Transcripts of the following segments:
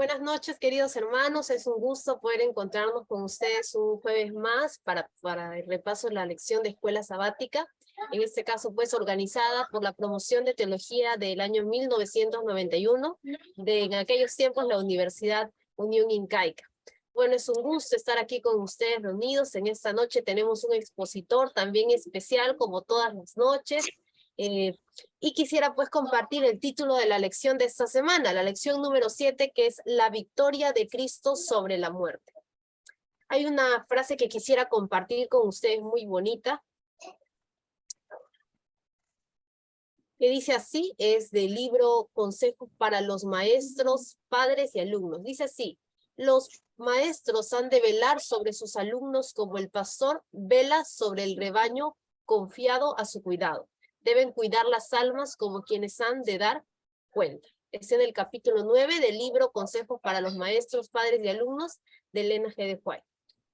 Buenas noches, queridos hermanos. Es un gusto poder encontrarnos con ustedes un jueves más para el repaso de la lección de escuela sabática. En este caso, pues, organizada por la promoción de teología del año 1991, en aquellos tiempos la Universidad Unión Incaica. Bueno, es un gusto estar aquí con ustedes reunidos. En esta noche tenemos un expositor también especial, como todas las noches. Y quisiera pues compartir el título de la lección de esta semana, la lección número 7, que es la victoria de Cristo sobre la muerte. Hay una frase que quisiera compartir con ustedes muy bonita, que dice así, es del libro Consejos para los maestros, padres y alumnos. Dice así: los maestros han de velar sobre sus alumnos como el pastor vela sobre el rebaño confiado a su cuidado. Deben cuidar las almas como quienes han de dar cuenta. Es en el capítulo 9 del libro Consejos para los maestros, padres y alumnos de Elena G. de White.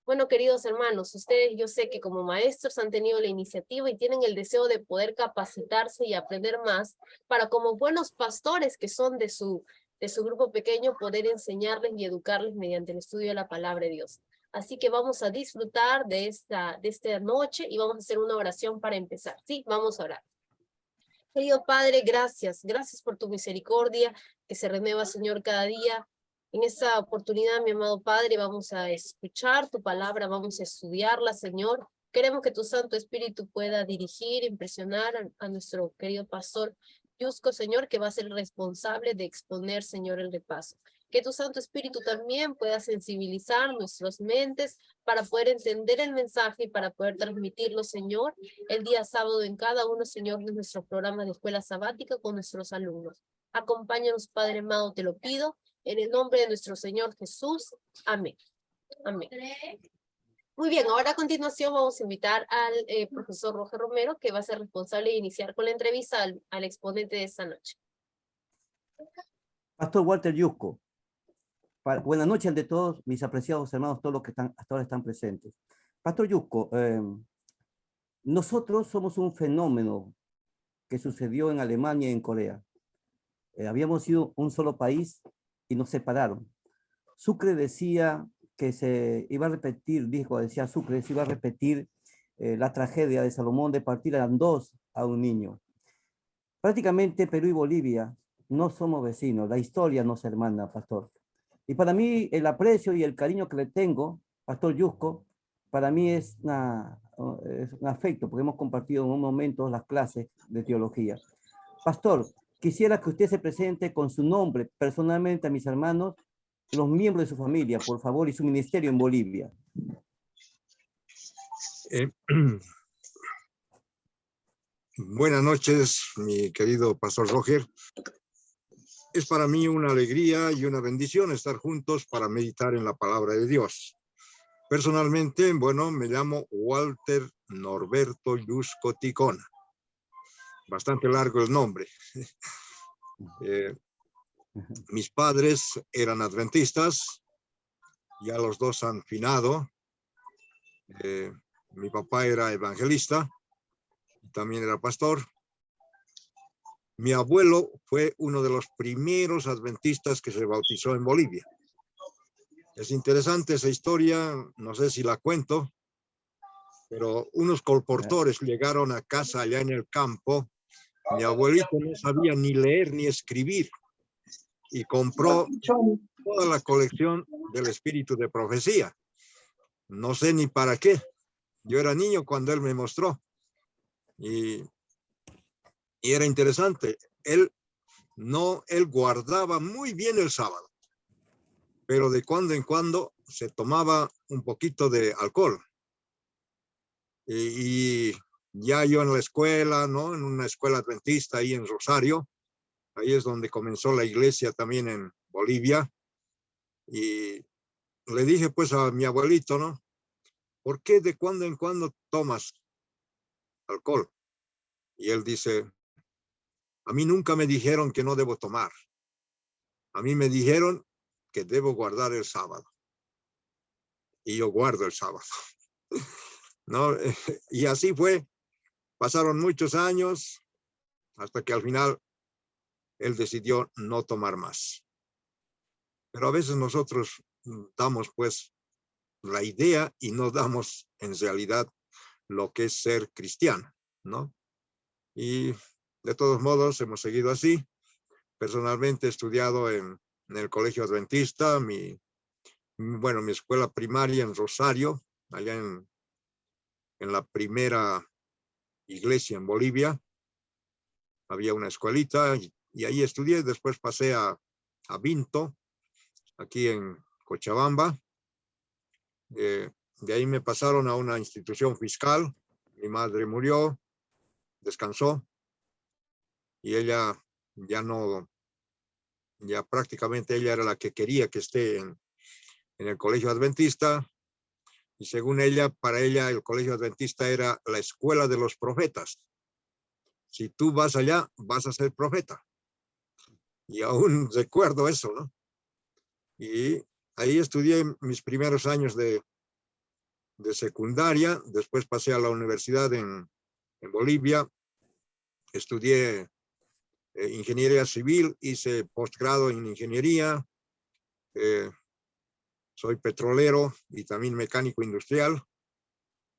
Bueno, queridos hermanos, ustedes yo sé que como maestros han tenido la iniciativa y tienen el deseo de poder capacitarse y aprender más para, como buenos pastores que son de su grupo pequeño, poder enseñarles y educarles mediante el estudio de la palabra de Dios. Así que vamos a disfrutar de esta noche y vamos a hacer una oración para empezar. Sí, vamos a orar. Querido Padre, gracias por tu misericordia que se renueva, Señor, cada día. En esta oportunidad, mi amado Padre, vamos a escuchar tu palabra, vamos a estudiarla, Señor. Queremos que tu Santo Espíritu pueda dirigir, impresionar a nuestro querido pastor Yusco, Señor, que va a ser el responsable de exponer, Señor, el repaso. Que tu Santo Espíritu también pueda sensibilizar nuestras mentes para poder entender el mensaje y para poder transmitirlo, Señor, el día sábado en cada uno, Señor, de nuestros programas de escuela sabática con nuestros alumnos. Acompáñanos, Padre amado, te lo pido, en el nombre de nuestro Señor Jesús. Amén. Amén. Muy bien, ahora a continuación vamos a invitar al profesor Roger Romero, que va a ser responsable de iniciar con la entrevista al exponente de esta noche. Pastor Walter Yusco. Buenas noches ante todos mis apreciados hermanos, todos los que hasta ahora están presentes. Pastor Yusco, nosotros somos un fenómeno que sucedió en Alemania y en Corea. Habíamos sido un solo país y nos separaron. Sucre decía que se iba a repetir, decía Sucre, se iba a repetir la tragedia de Salomón de partir en dos a un niño. Prácticamente Perú y Bolivia no somos vecinos, la historia nos hermana, pastor. Y para mí el aprecio y el cariño que le tengo, pastor Yusco, para mí es un afecto, porque hemos compartido en un momento las clases de teología. Pastor, quisiera que usted se presente con su nombre personalmente a mis hermanos, los miembros de su familia, por favor, y su ministerio en Bolivia. Buenas noches, mi querido pastor Roger. Es para mí una alegría y una bendición estar juntos para meditar en la palabra de Dios. Personalmente, bueno, me llamo Walter Norberto Yusco Ticona. Bastante largo el nombre. Mis padres eran adventistas, ya los dos han finado. Mi papá era evangelista, también era pastor. Mi abuelo fue uno de los primeros adventistas que se bautizó en Bolivia. Es interesante esa historia, no sé si la cuento, pero unos colportores llegaron a casa allá en el campo. Mi abuelito no sabía ni leer ni escribir y compró toda la colección del Espíritu de Profecía. No sé ni para qué. Yo era niño cuando él me mostró. Y era interesante. Él guardaba muy bien el sábado, pero de cuando en cuando se tomaba un poquito de alcohol. Y ya yo en la escuela, ¿no? En una escuela adventista ahí en Rosario, ahí es donde comenzó la iglesia también en Bolivia. Y le dije pues a mi abuelito, ¿no? ¿Por qué de cuando en cuando tomas alcohol? Y él dice, a mí nunca me dijeron que no debo tomar. A mí me dijeron que debo guardar el sábado. Y yo guardo el sábado. ¿No? Y así fue. Pasaron muchos años hasta que al final él decidió no tomar más. Pero a veces nosotros damos pues la idea y no damos en realidad lo que es ser cristiano, ¿no? Y de todos modos hemos seguido así. Personalmente he estudiado en el Colegio Adventista, mi escuela primaria en Rosario, allá en la primera iglesia en Bolivia. Había una escuelita y ahí estudié. Después pasé a Vinto, aquí en Cochabamba. De ahí me pasaron a una institución fiscal. Mi madre murió, descansó, y ella ya prácticamente ella era la que quería que esté en el Colegio Adventista, y según ella, para ella el Colegio Adventista era la escuela de los profetas. Si tú vas allá, vas a ser profeta. Y aún recuerdo eso, ¿no? Y ahí estudié mis primeros años de secundaria. Después pasé a la universidad en Bolivia. Estudié ingeniería civil, hice posgrado en ingeniería. Soy petrolero y también mecánico industrial.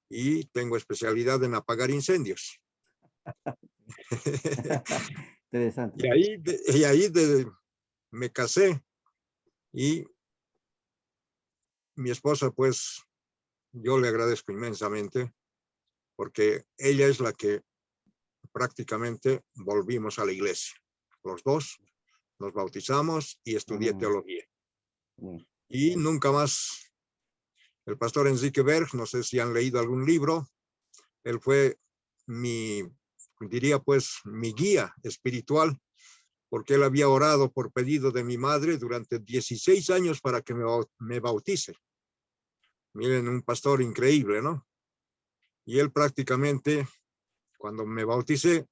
Y tengo especialidad en apagar incendios. Interesante. Y ahí me casé, y mi esposa, pues, yo le agradezco inmensamente, porque ella es la que prácticamente volvimos a la iglesia. Los dos nos bautizamos y estudié teología. Y nunca más. El pastor Enrique Berg, no sé si han leído algún libro, él fue diría pues, mi guía espiritual, porque él había orado por pedido de mi madre durante 16 años para que me bautice. Miren, un pastor increíble, ¿no? Y él prácticamente, cuando me bauticé,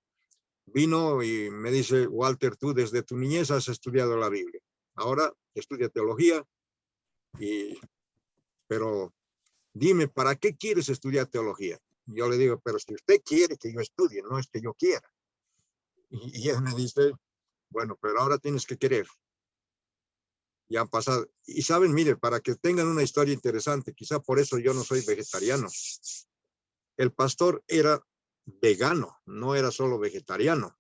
vino y me dice: Walter, tú desde tu niñez has estudiado la Biblia. Ahora estudia teología, pero dime, ¿para qué quieres estudiar teología? Yo le digo: pero si usted quiere que yo estudie, no es que yo quiera. Y él me dice: bueno, pero ahora tienes que querer. Ya han pasado. Y saben, mire, para que tengan una historia interesante, quizá por eso yo no soy vegetariano. El pastor era vegano, no era solo vegetariano.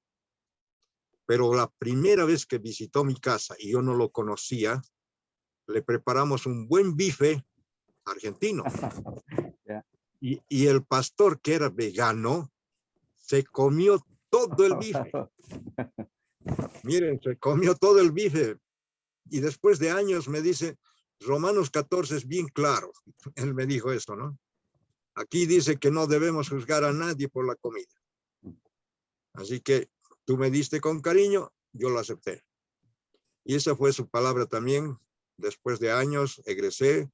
Pero la primera vez que visitó mi casa y yo no lo conocía, le preparamos un buen bife argentino. Yeah. Y el pastor, que era vegano, se comió todo el bife. Miren, se comió todo el bife. Y después de años me dice: Romanos 14 es bien claro. Él me dijo eso, ¿no? Aquí dice que no debemos juzgar a nadie por la comida. Así que tú me diste con cariño, yo lo acepté. Y esa fue su palabra también. Después de años egresé,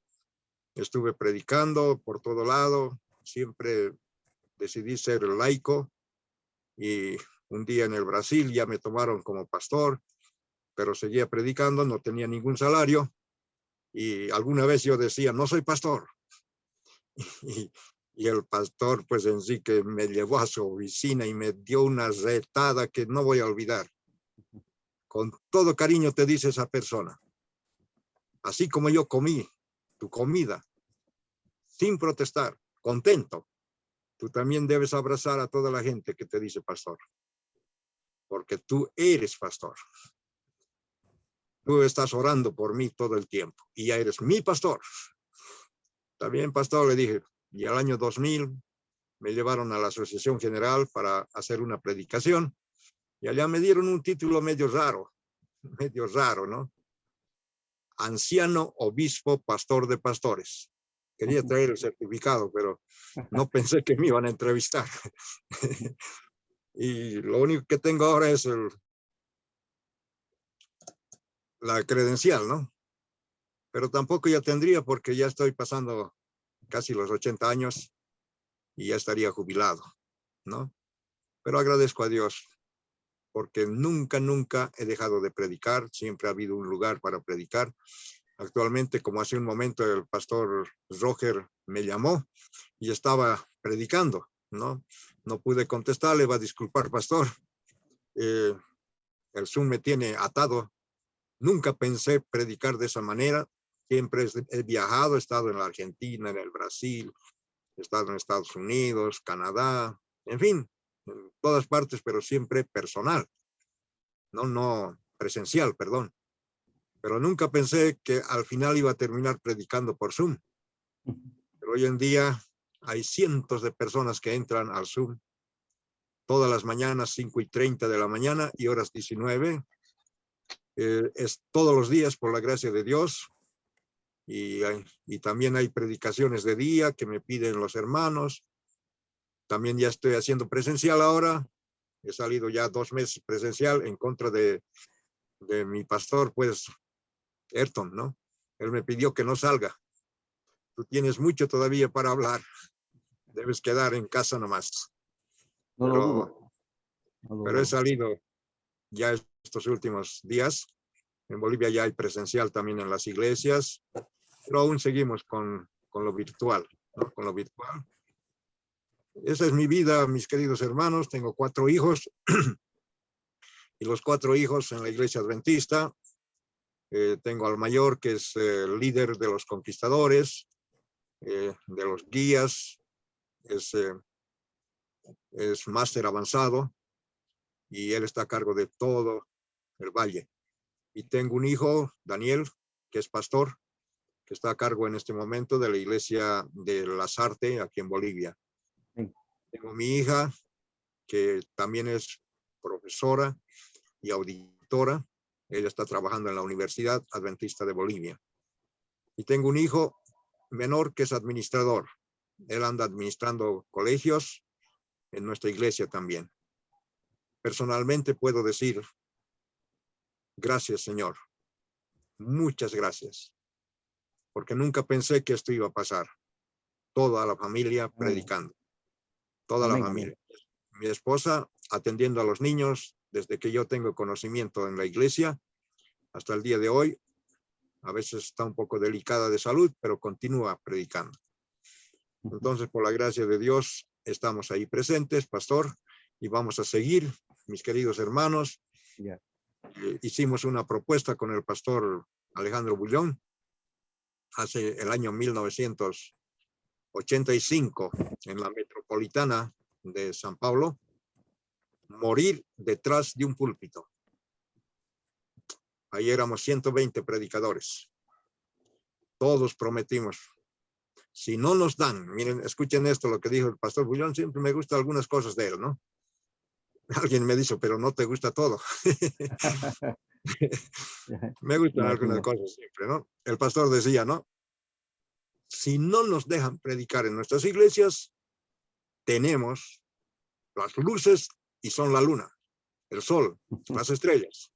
estuve predicando por todo lado, siempre decidí ser laico, y un día en el Brasil ya me tomaron como pastor, pero seguía predicando, no tenía ningún salario, y alguna vez yo decía: no soy pastor. Y el pastor, pues, Enrique, me llevó a su oficina y me dio una retada que no voy a olvidar. Con todo cariño te dice esa persona: así como yo comí tu comida, sin protestar, contento, tú también debes abrazar a toda la gente que te dice pastor, porque tú eres pastor. Tú estás orando por mí todo el tiempo y ya eres mi pastor. También, pastor, le dije. Y al año 2000 me llevaron a la Asociación General para hacer una predicación, y allá me dieron un título medio raro, ¿no? Anciano, obispo, pastor de pastores. Quería traer el certificado, pero no pensé que me iban a entrevistar. Y lo único que tengo ahora es la credencial, ¿no? Pero tampoco ya tendría, porque ya estoy pasando casi los 80 años y ya estaría jubilado, ¿no? Pero agradezco a Dios, porque nunca he dejado de predicar, siempre ha habido un lugar para predicar. Actualmente, como hace un momento el pastor Roger me llamó y estaba predicando, ¿no? No pude contestarle, va a disculpar, pastor. El Zoom me tiene atado, Nunca pensé predicar de esa manera. Siempre he viajado, he estado en la Argentina, en el Brasil, he estado en Estados Unidos, Canadá, en fin, en todas partes, pero siempre personal, no presencial, perdón. Pero nunca pensé que al final iba a terminar predicando por Zoom. Pero hoy en día hay cientos de personas que entran al Zoom todas las mañanas, 5:30 de la mañana y horas 19. Es todos los días por la gracia de Dios. Y también hay predicaciones de día que me piden los hermanos. También ya estoy haciendo presencial ahora. He salido ya 2 meses presencial en contra de mi pastor, pues, Ayrton, ¿no? Él me pidió que no salga. Tú tienes mucho todavía para hablar. Debes quedar en casa nomás. No lo dudo. No lo Pero he dudo. salido ya estos últimos días. En Bolivia ya hay presencial también en las iglesias, pero aún seguimos con lo virtual, ¿no? Con lo virtual. Esa es mi vida, mis queridos hermanos. Tengo 4 hijos y los 4 hijos en la iglesia adventista. Tengo al mayor, que es el líder de los conquistadores, de los guías, es máster avanzado y él está a cargo de todo el valle. Y tengo un hijo, Daniel, que es pastor, que está a cargo en este momento de la iglesia de Lasarte, aquí en Bolivia. Sí. Tengo mi hija, que también es profesora y auditora. Ella está trabajando en la Universidad Adventista de Bolivia. Y tengo un hijo menor que es administrador. Él anda administrando colegios en nuestra iglesia también. Personalmente puedo decir, gracias, Señor. Muchas gracias. Porque nunca pensé que esto iba a pasar. Toda la familia predicando. Toda la Amén, familia. amén. Mi esposa atendiendo a los niños desde que yo tengo conocimiento en la iglesia hasta el día de hoy. A veces está un poco delicada de salud, pero continúa predicando. Entonces, por la gracia de Dios, estamos ahí presentes, pastor, y vamos a seguir, mis queridos hermanos. Yeah. Hicimos una propuesta con el pastor Alejandro Bullón hace el año 1985 en la metropolitana de San Paulo, morir detrás de un púlpito. Ahí éramos 120 predicadores. Todos prometimos, si no nos dan, miren, escuchen esto, lo que dijo el pastor Bullón, siempre me gustan algunas cosas de él, ¿no? Alguien me dijo, pero no te gusta todo. Me gustan algunas cosas siempre, ¿no? El pastor decía, ¿no? Si no nos dejan predicar en nuestras iglesias, tenemos las luces y son la luna, el sol, las estrellas.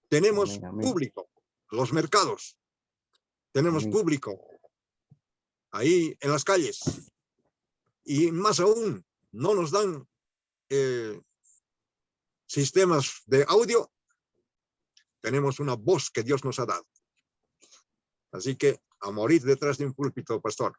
Tenemos Amén, amén. público, los mercados. Tenemos Amén. público ahí en las calles. Y más aún, no nos dan sistemas de audio. Tenemos una voz que Dios nos ha dado. Así que a morir detrás de un púlpito, pastor.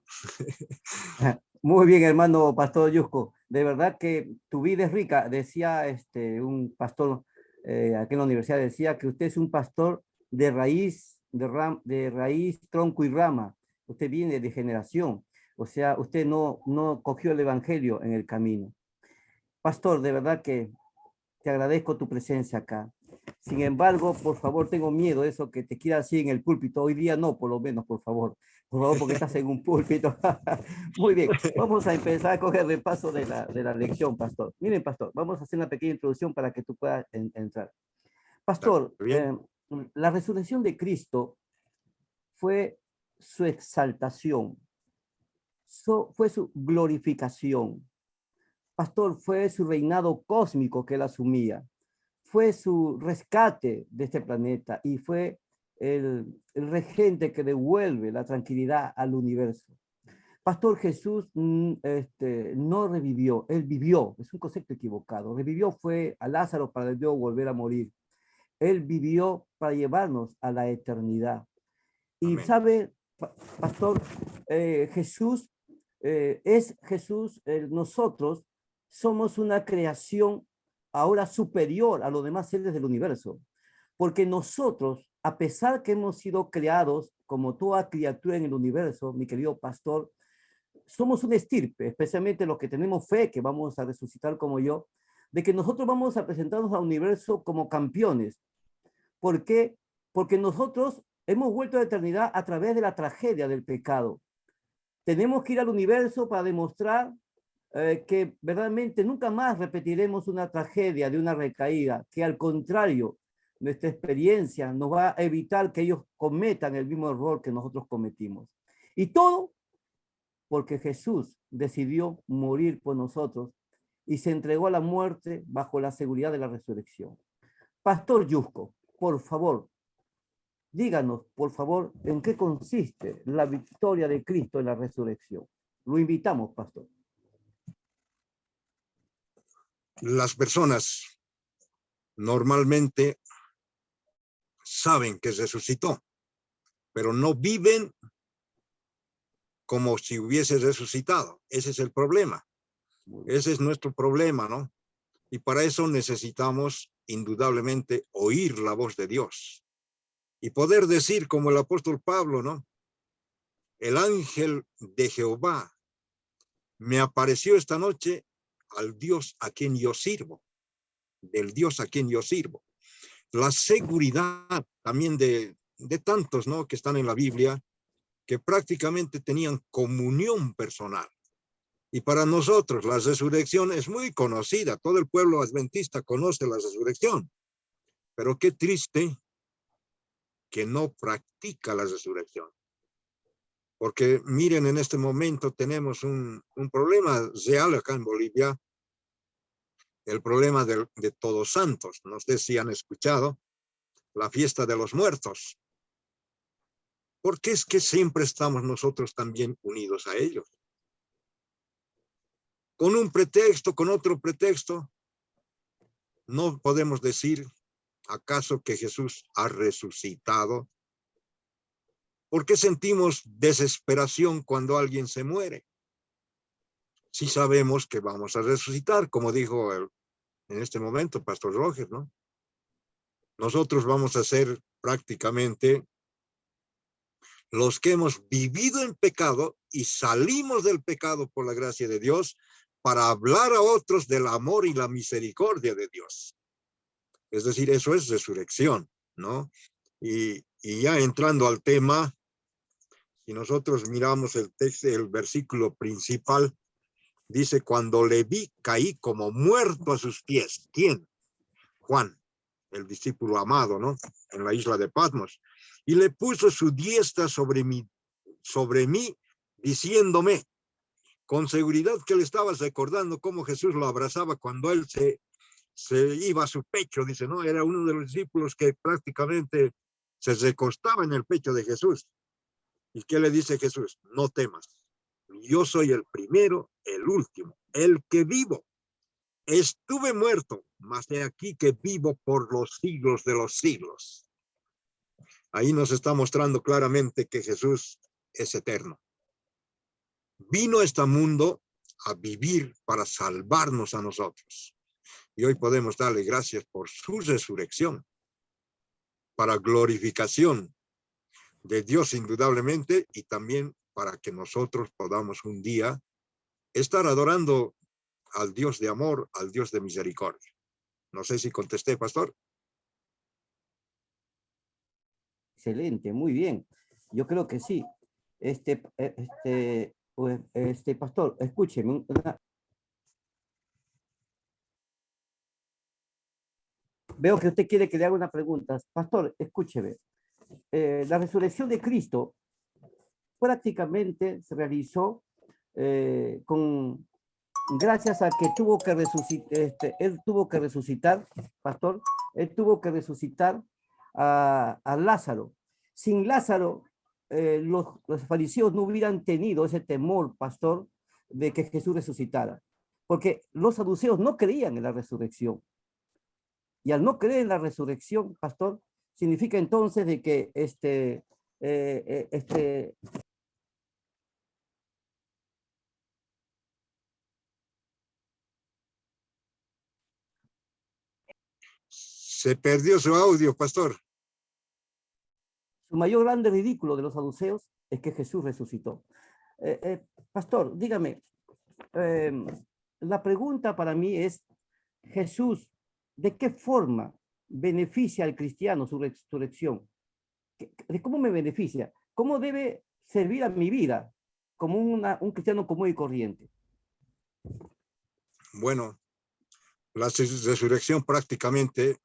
Muy bien, hermano pastor Yusco. De verdad que tu vida es rica. Decía un pastor aquí en la universidad, decía que usted es un pastor de raíz, de raíz, tronco y rama. Usted viene de generación. O sea, usted no cogió el evangelio en el camino. Pastor, de verdad que te agradezco tu presencia acá. Sin embargo, por favor, tengo miedo de eso que te quiera así en el púlpito. Hoy día no, por lo menos, por favor. Por favor, porque estás en un púlpito. Muy bien, vamos a empezar a coger repaso de la lección, pastor. Miren, pastor, vamos a hacer una pequeña introducción para que tú puedas entrar. Pastor, la resurrección de Cristo fue su exaltación, fue su glorificación. Pastor, fue su reinado cósmico que él asumía. Fue su rescate de este planeta y fue el regente que devuelve la tranquilidad al universo. Pastor, Jesús no revivió, él vivió, es un concepto equivocado. Revivió fue a Lázaro para luego volver a morir. Él vivió para llevarnos a la eternidad. Y Amén. sabe, pastor, Jesús es Jesús, nosotros somos una creación ahora superior a los demás seres del universo, Porque nosotros, a pesar que hemos sido creados como toda criatura en el universo, mi querido pastor, somos una estirpe, especialmente los que tenemos fe que vamos a resucitar como yo, de que nosotros vamos a presentarnos al universo como campeones. ¿Por qué? Porque nosotros hemos vuelto a la eternidad a través de la tragedia del pecado. Tenemos que ir al universo para demostrar que verdaderamente nunca más repetiremos una tragedia de una recaída, que al contrario, nuestra experiencia nos va a evitar que ellos cometan el mismo error que nosotros cometimos. Y todo porque Jesús decidió morir por nosotros y se entregó a la muerte bajo la seguridad de la resurrección. Pastor Yusco, por favor, díganos, por favor, en qué consiste la victoria de Cristo en la resurrección. Lo invitamos, pastor. Las personas normalmente saben que resucitó, pero no viven como si hubiese resucitado. Ese es el problema. Ese es nuestro problema, ¿no? Y para eso necesitamos indudablemente oír la voz de Dios y poder decir como el apóstol Pablo, ¿no? El ángel de Jehová me apareció esta noche al Dios a quien yo sirvo, del Dios a quien yo sirvo. La seguridad también de tantos, ¿no? Que están en la Biblia, que prácticamente tenían comunión personal. Y para nosotros la resurrección es muy conocida. Todo el pueblo adventista conoce la resurrección. Pero qué triste que no practica la resurrección. Porque miren, en este momento tenemos un problema real acá en Bolivia, el problema de Todos Santos. No sé si han escuchado la fiesta de los muertos. ¿Por qué es que siempre estamos nosotros también unidos a ellos? Con un pretexto, con otro pretexto, no podemos decir, ¿acaso que Jesús ha resucitado? ¿Por qué sentimos desesperación cuando alguien se muere? Si sabemos que vamos a resucitar, como dijo en este momento Pastor Roger, ¿no? Nosotros vamos a ser prácticamente los que hemos vivido en pecado y salimos del pecado por la gracia de Dios para hablar a otros del amor y la misericordia de Dios. Es decir, eso es resurrección, ¿no? Y ya entrando al tema, si nosotros miramos el texto, el versículo principal, dice, cuando le vi, caí como muerto a sus pies. ¿Quién? Juan, el discípulo amado, ¿no? En la isla de Patmos. Y le puso su diestra sobre mí, diciéndome, con seguridad que le estaba recordando cómo Jesús lo abrazaba cuando él se iba a su pecho, dice, ¿no? Era uno de los discípulos que prácticamente se recostaba en el pecho de Jesús. ¿Y qué le dice Jesús? No temas. Yo soy el primero, el último, el que vivo. Estuve muerto, mas de aquí que vivo por los siglos de los siglos. Ahí nos está mostrando claramente que Jesús es eterno. Vino a este mundo a vivir para salvarnos a nosotros. Y hoy podemos darle gracias por su resurrección, para glorificación de Dios indudablemente, y también para que nosotros podamos un día estar adorando al Dios de amor, al Dios de misericordia. No sé si contesté, pastor. Excelente, muy bien. Yo creo que sí. Pastor, escúcheme. Veo que usted quiere que le haga una pregunta. Pastor, escúcheme. La resurrección de Cristo prácticamente se realizó gracias a que tuvo que resucitar, él tuvo que resucitar, pastor, él tuvo que resucitar a Lázaro. Sin Lázaro, los fariseos no hubieran tenido ese temor, pastor, de que Jesús resucitara, porque los saduceos no creían en la resurrección. Y al no creer en la resurrección, pastor, significa entonces de que Se perdió su audio, pastor. Su mayor grande ridículo de los saduceos es que Jesús resucitó. Pastor, dígame, la pregunta para mí es, Jesús, ¿de qué forma beneficia al cristiano su resurrección? ¿De cómo me beneficia? ¿Cómo debe servir a mi vida como un cristiano común y corriente? Bueno, la resurrección prácticamente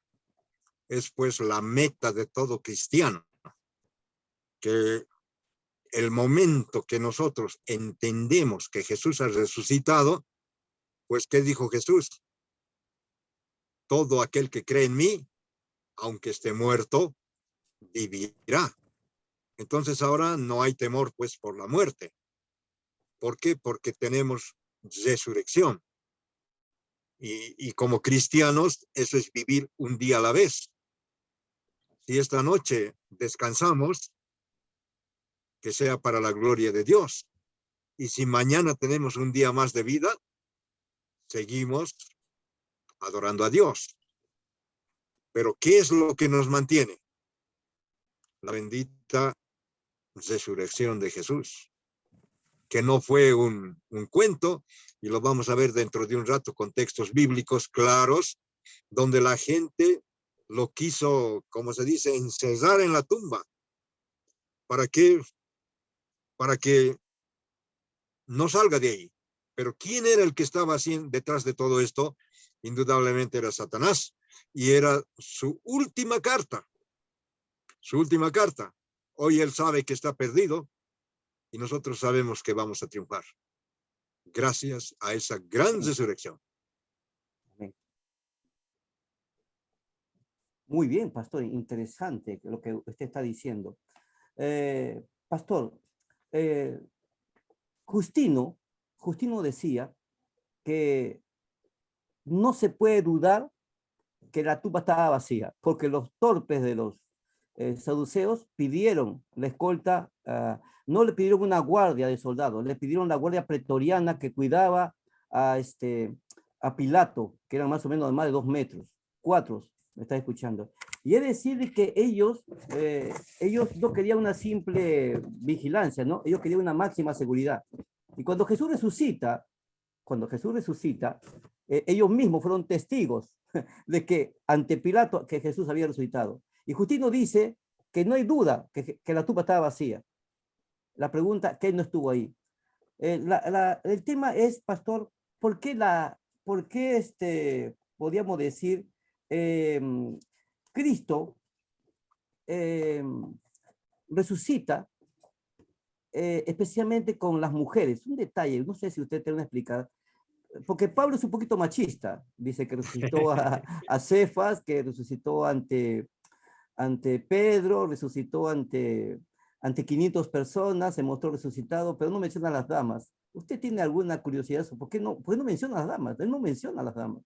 es pues la meta de todo cristiano, que el momento que nosotros entendemos que Jesús ha resucitado, pues ¿qué dijo Jesús? Todo aquel que cree en mí, aunque esté muerto, vivirá. Entonces ahora no hay temor pues por la muerte. ¿Por qué? Porque tenemos resurrección. Y como cristianos, eso es vivir un día a la vez. Si esta noche descansamos, que sea para la gloria de Dios. Y si mañana tenemos un día más de vida, seguimos adorando a Dios. Pero ¿qué es lo que nos mantiene? La bendita resurrección de Jesús, que no fue un cuento, y lo vamos a ver dentro de un rato con textos bíblicos claros, donde la gente lo quiso, como se dice, encerrar en la tumba. ¿Para qué? Para que no salga de ahí. Pero ¿quién era el que estaba así detrás de todo esto? Indudablemente era Satanás, y era su última carta. Su última carta. Hoy él sabe que está perdido, y nosotros sabemos que vamos a triunfar. Gracias a esa gran resurrección. Muy bien, pastor, interesante lo que usted está diciendo. Pastor, Justino decía que no se puede dudar que la tumba estaba vacía, porque los torpes de los saduceos pidieron la escolta, no le pidieron una guardia de soldados, le pidieron la guardia pretoriana que cuidaba a Pilato, que eran más o menos de más de 2 metros, 4, me está escuchando. Y es decir que ellos no querían una simple vigilancia, ¿no? Ellos querían una máxima seguridad. Y cuando Jesús resucita, ellos mismos fueron testigos de que ante Pilato que Jesús había resucitado. Y Justino dice que no hay duda que la tumba estaba vacía. La pregunta, ¿qué no estuvo ahí? El tema es, pastor, ¿por qué podríamos decir, Cristo resucita especialmente con las mujeres? Un detalle, no sé si usted tiene una explicación, porque Pablo es un poquito machista, dice que resucitó a Cefas, que resucitó ante Pedro, resucitó ante 500 personas, se mostró resucitado, pero no menciona a las damas. ¿Usted tiene alguna curiosidad? ¿Por qué no menciona a las damas? Él no menciona a las damas.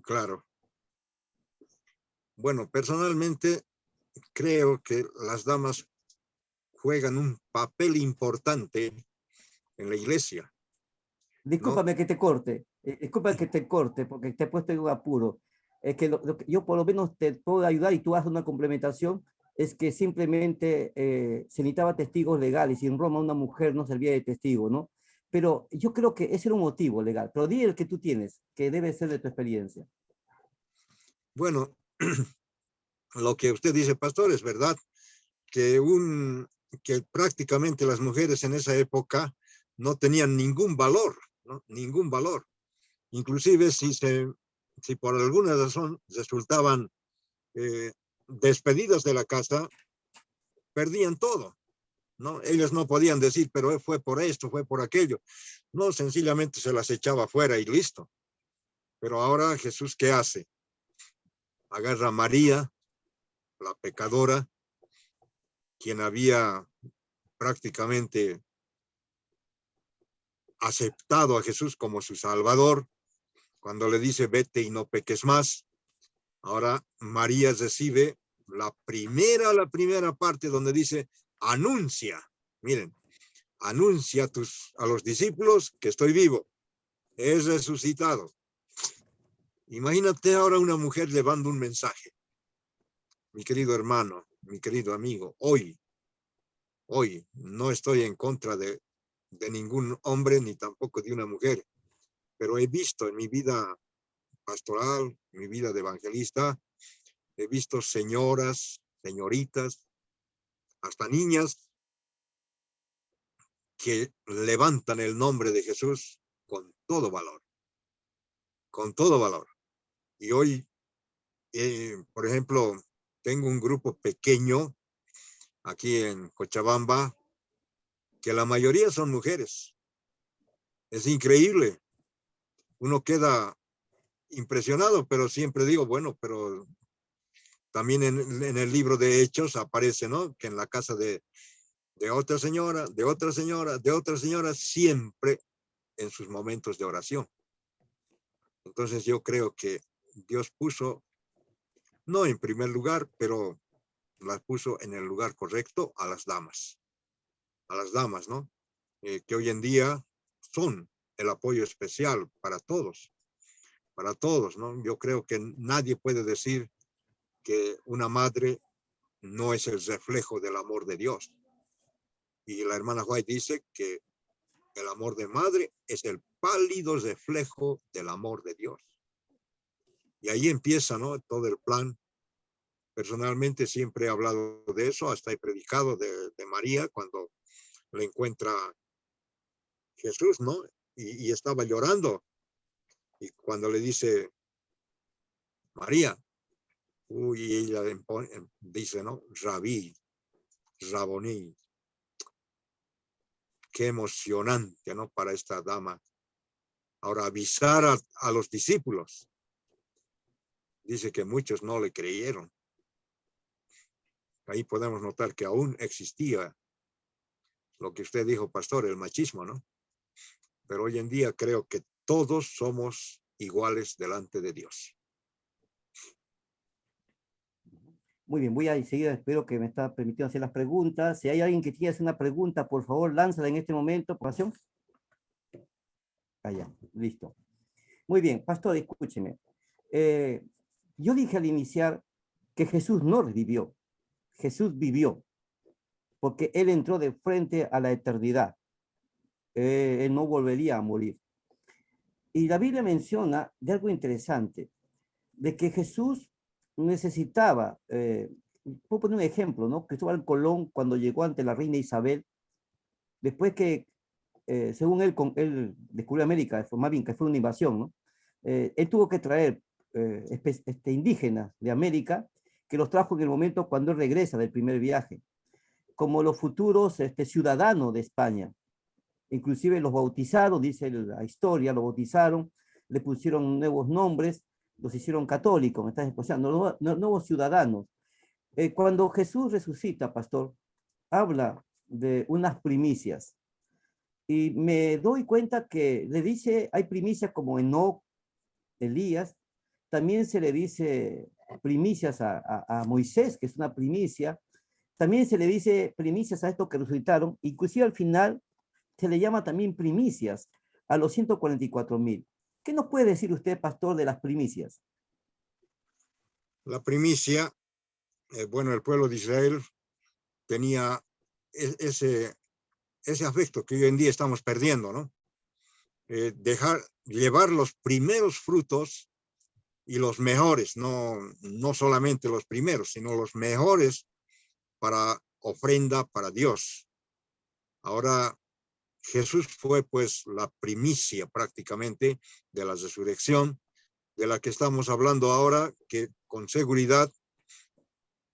Claro. Bueno, personalmente creo que las damas juegan un papel importante en la iglesia. Discúlpame, ¿no? Que te corte, porque te he puesto en un apuro. Es que yo por lo menos te puedo ayudar y tú haces una complementación, es que simplemente se necesitaba testigos legales y en Roma una mujer no servía de testigo, ¿no? Pero yo creo que ese era un motivo legal. Pero di el que tú tienes, que debe ser de tu experiencia. Bueno, lo que usted dice, pastor, es verdad, que prácticamente las mujeres en esa época no tenían ningún valor, ¿no? Ningún valor. Inclusive si por alguna razón resultaban despedidas de la casa, perdían todo, ¿no? Ellos no podían decir, pero fue por esto, fue por aquello. No, sencillamente se las echaba afuera y listo. Pero ahora Jesús, ¿qué hace? Agarra a María, la pecadora, quien había prácticamente aceptado a Jesús como su Salvador, cuando le dice, vete y no peques más. Ahora María recibe la primera parte donde dice, anuncia, miren, anuncia a los discípulos que estoy vivo, he resucitado. Imagínate ahora una mujer llevando un mensaje. Mi querido hermano, mi querido amigo, hoy no estoy en contra de ningún hombre ni tampoco de una mujer, pero he visto en mi vida pastoral, mi vida de evangelista, he visto señoras, señoritas, hasta niñas que levantan el nombre de Jesús con todo valor, con todo valor. Y hoy, por ejemplo, tengo un grupo pequeño aquí en Cochabamba, que la mayoría son mujeres. Es increíble. Uno queda impresionado, pero siempre digo, bueno, pero también en el libro de Hechos aparece, ¿no? Que en la casa de otra señora, de otra señora, de otra señora, siempre en sus momentos de oración. Entonces yo creo que Dios puso, no en primer lugar, pero las puso en el lugar correcto a las damas, ¿no? Que hoy en día son el apoyo especial para todos, ¿no? Yo creo que nadie puede decir que una madre no es el reflejo del amor de Dios. Y la hermana White dice que el amor de madre es el pálido reflejo del amor de Dios. Y ahí empieza, ¿no? Todo el plan. Personalmente siempre he hablado de eso, hasta he predicado de María cuando le encuentra Jesús, ¿no? Y estaba llorando. Y cuando le dice, María, y ella dice, ¿no? Rabí, Raboní. Qué emocionante, ¿no? Para esta dama. Ahora, avisar a los discípulos. Dice que muchos no le creyeron. Ahí podemos notar que aún existía lo que usted dijo, pastor, el machismo, ¿no? Pero hoy en día creo que todos somos iguales delante de Dios. Muy bien, voy a seguir, espero que me está permitiendo hacer las preguntas. Si hay alguien que quiera hacer una pregunta, por favor, lánzala en este momento, por favor. Allá, listo. Muy bien, pastor, escúcheme. Yo dije al iniciar que Jesús no revivió, Jesús vivió, porque Él entró de frente a la eternidad. Él no volvería a morir. Y la Biblia menciona de algo interesante, de que Jesús necesitaba, puedo poner un ejemplo, ¿no? Cristóbal Colón, cuando llegó ante la reina Isabel, después que, según él descubrió América, más bien que fue una invasión, ¿no? Él tuvo que traer indígenas de América, que los trajo en el momento cuando él regresa del primer viaje, como los futuros ciudadanos de España. Inclusive los bautizaron, dice la historia, los bautizaron, le pusieron nuevos nombres, los hicieron católicos, me estás escuchando, nuevos ciudadanos. Cuando Jesús resucita, pastor, habla de unas primicias. Y me doy cuenta que le dice, hay primicias como Enoc, Elías, también se le dice primicias a Moisés, que es una primicia, también se le dice primicias a estos que resucitaron, inclusive al final se le llama también primicias a los 144,000. ¿Qué nos puede decir usted, pastor, de las primicias? La primicia, bueno, el pueblo de Israel tenía ese afecto que hoy en día estamos perdiendo, ¿no? Llevar los primeros frutos y los mejores, no solamente los primeros, sino los mejores para ofrenda para Dios. Ahora, Jesús fue pues la primicia prácticamente de la resurrección, de la que estamos hablando ahora, que con seguridad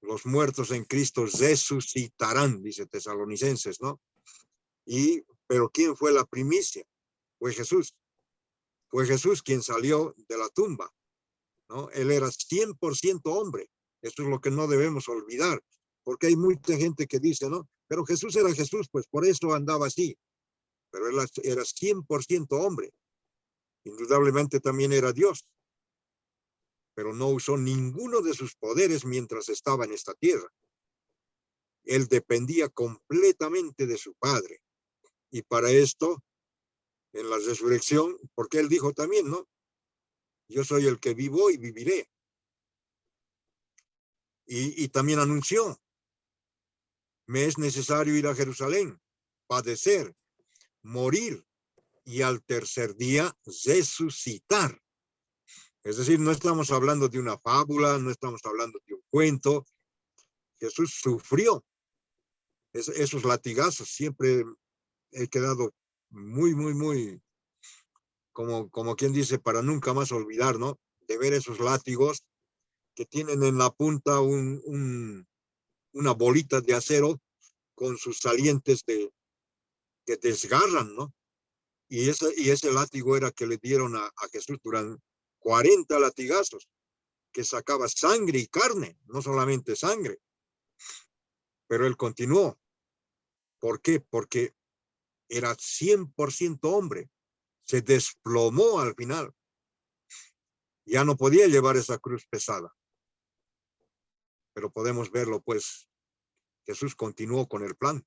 los muertos en Cristo resucitarán, dice Tesalonicenses, ¿no? Pero ¿quién fue la primicia? Fue Jesús. Fue Jesús quien salió de la tumba, ¿no? Él era 100% hombre. Esto es lo que no debemos olvidar, porque hay mucha gente que dice, ¿no? Pero Jesús era Jesús, pues por eso andaba así. Pero él era 100% hombre. Indudablemente también era Dios, pero no usó ninguno de sus poderes mientras estaba en esta tierra. Él dependía completamente de su Padre. Y para esto, en la resurrección, porque él dijo también, ¿no? Yo soy el que vivo y viviré. Y también anunció, me es necesario ir a Jerusalén, padecer, morir y al tercer día resucitar. Es decir, no estamos hablando de una fábula, no estamos hablando de un cuento. Jesús sufrió esos latigazos. Siempre he quedado muy, como quien dice, para nunca más olvidar, ¿no? De ver esos látigos que tienen en la punta una bolita de acero con sus salientes que desgarran, ¿no? Y ese látigo era que le dieron a Jesús durante 40 latigazos, que sacaba sangre y carne, no solamente sangre. Pero él continuó. ¿Por qué? Porque era 100% hombre. Se desplomó al final. Ya no podía llevar esa cruz pesada. Pero podemos verlo, pues, Jesús continuó con el plan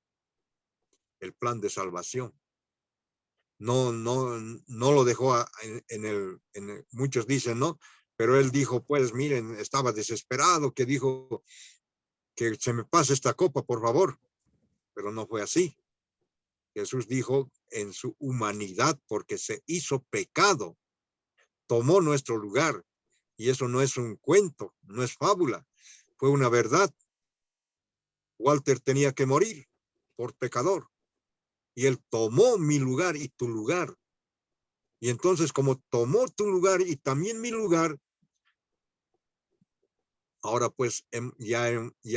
de salvación. No lo dejó muchos dicen, ¿no? Pero él dijo, pues, miren, estaba desesperado, que dijo que se me pase esta copa, por favor. Pero no fue así. Jesús dijo en su humanidad, porque se hizo pecado, tomó nuestro lugar. Y eso no es un cuento, no es fábula, fue una verdad. Walter tenía que morir por pecador. Y él tomó mi lugar y tu lugar. Y entonces, como tomó tu lugar y también mi lugar, ahora pues ya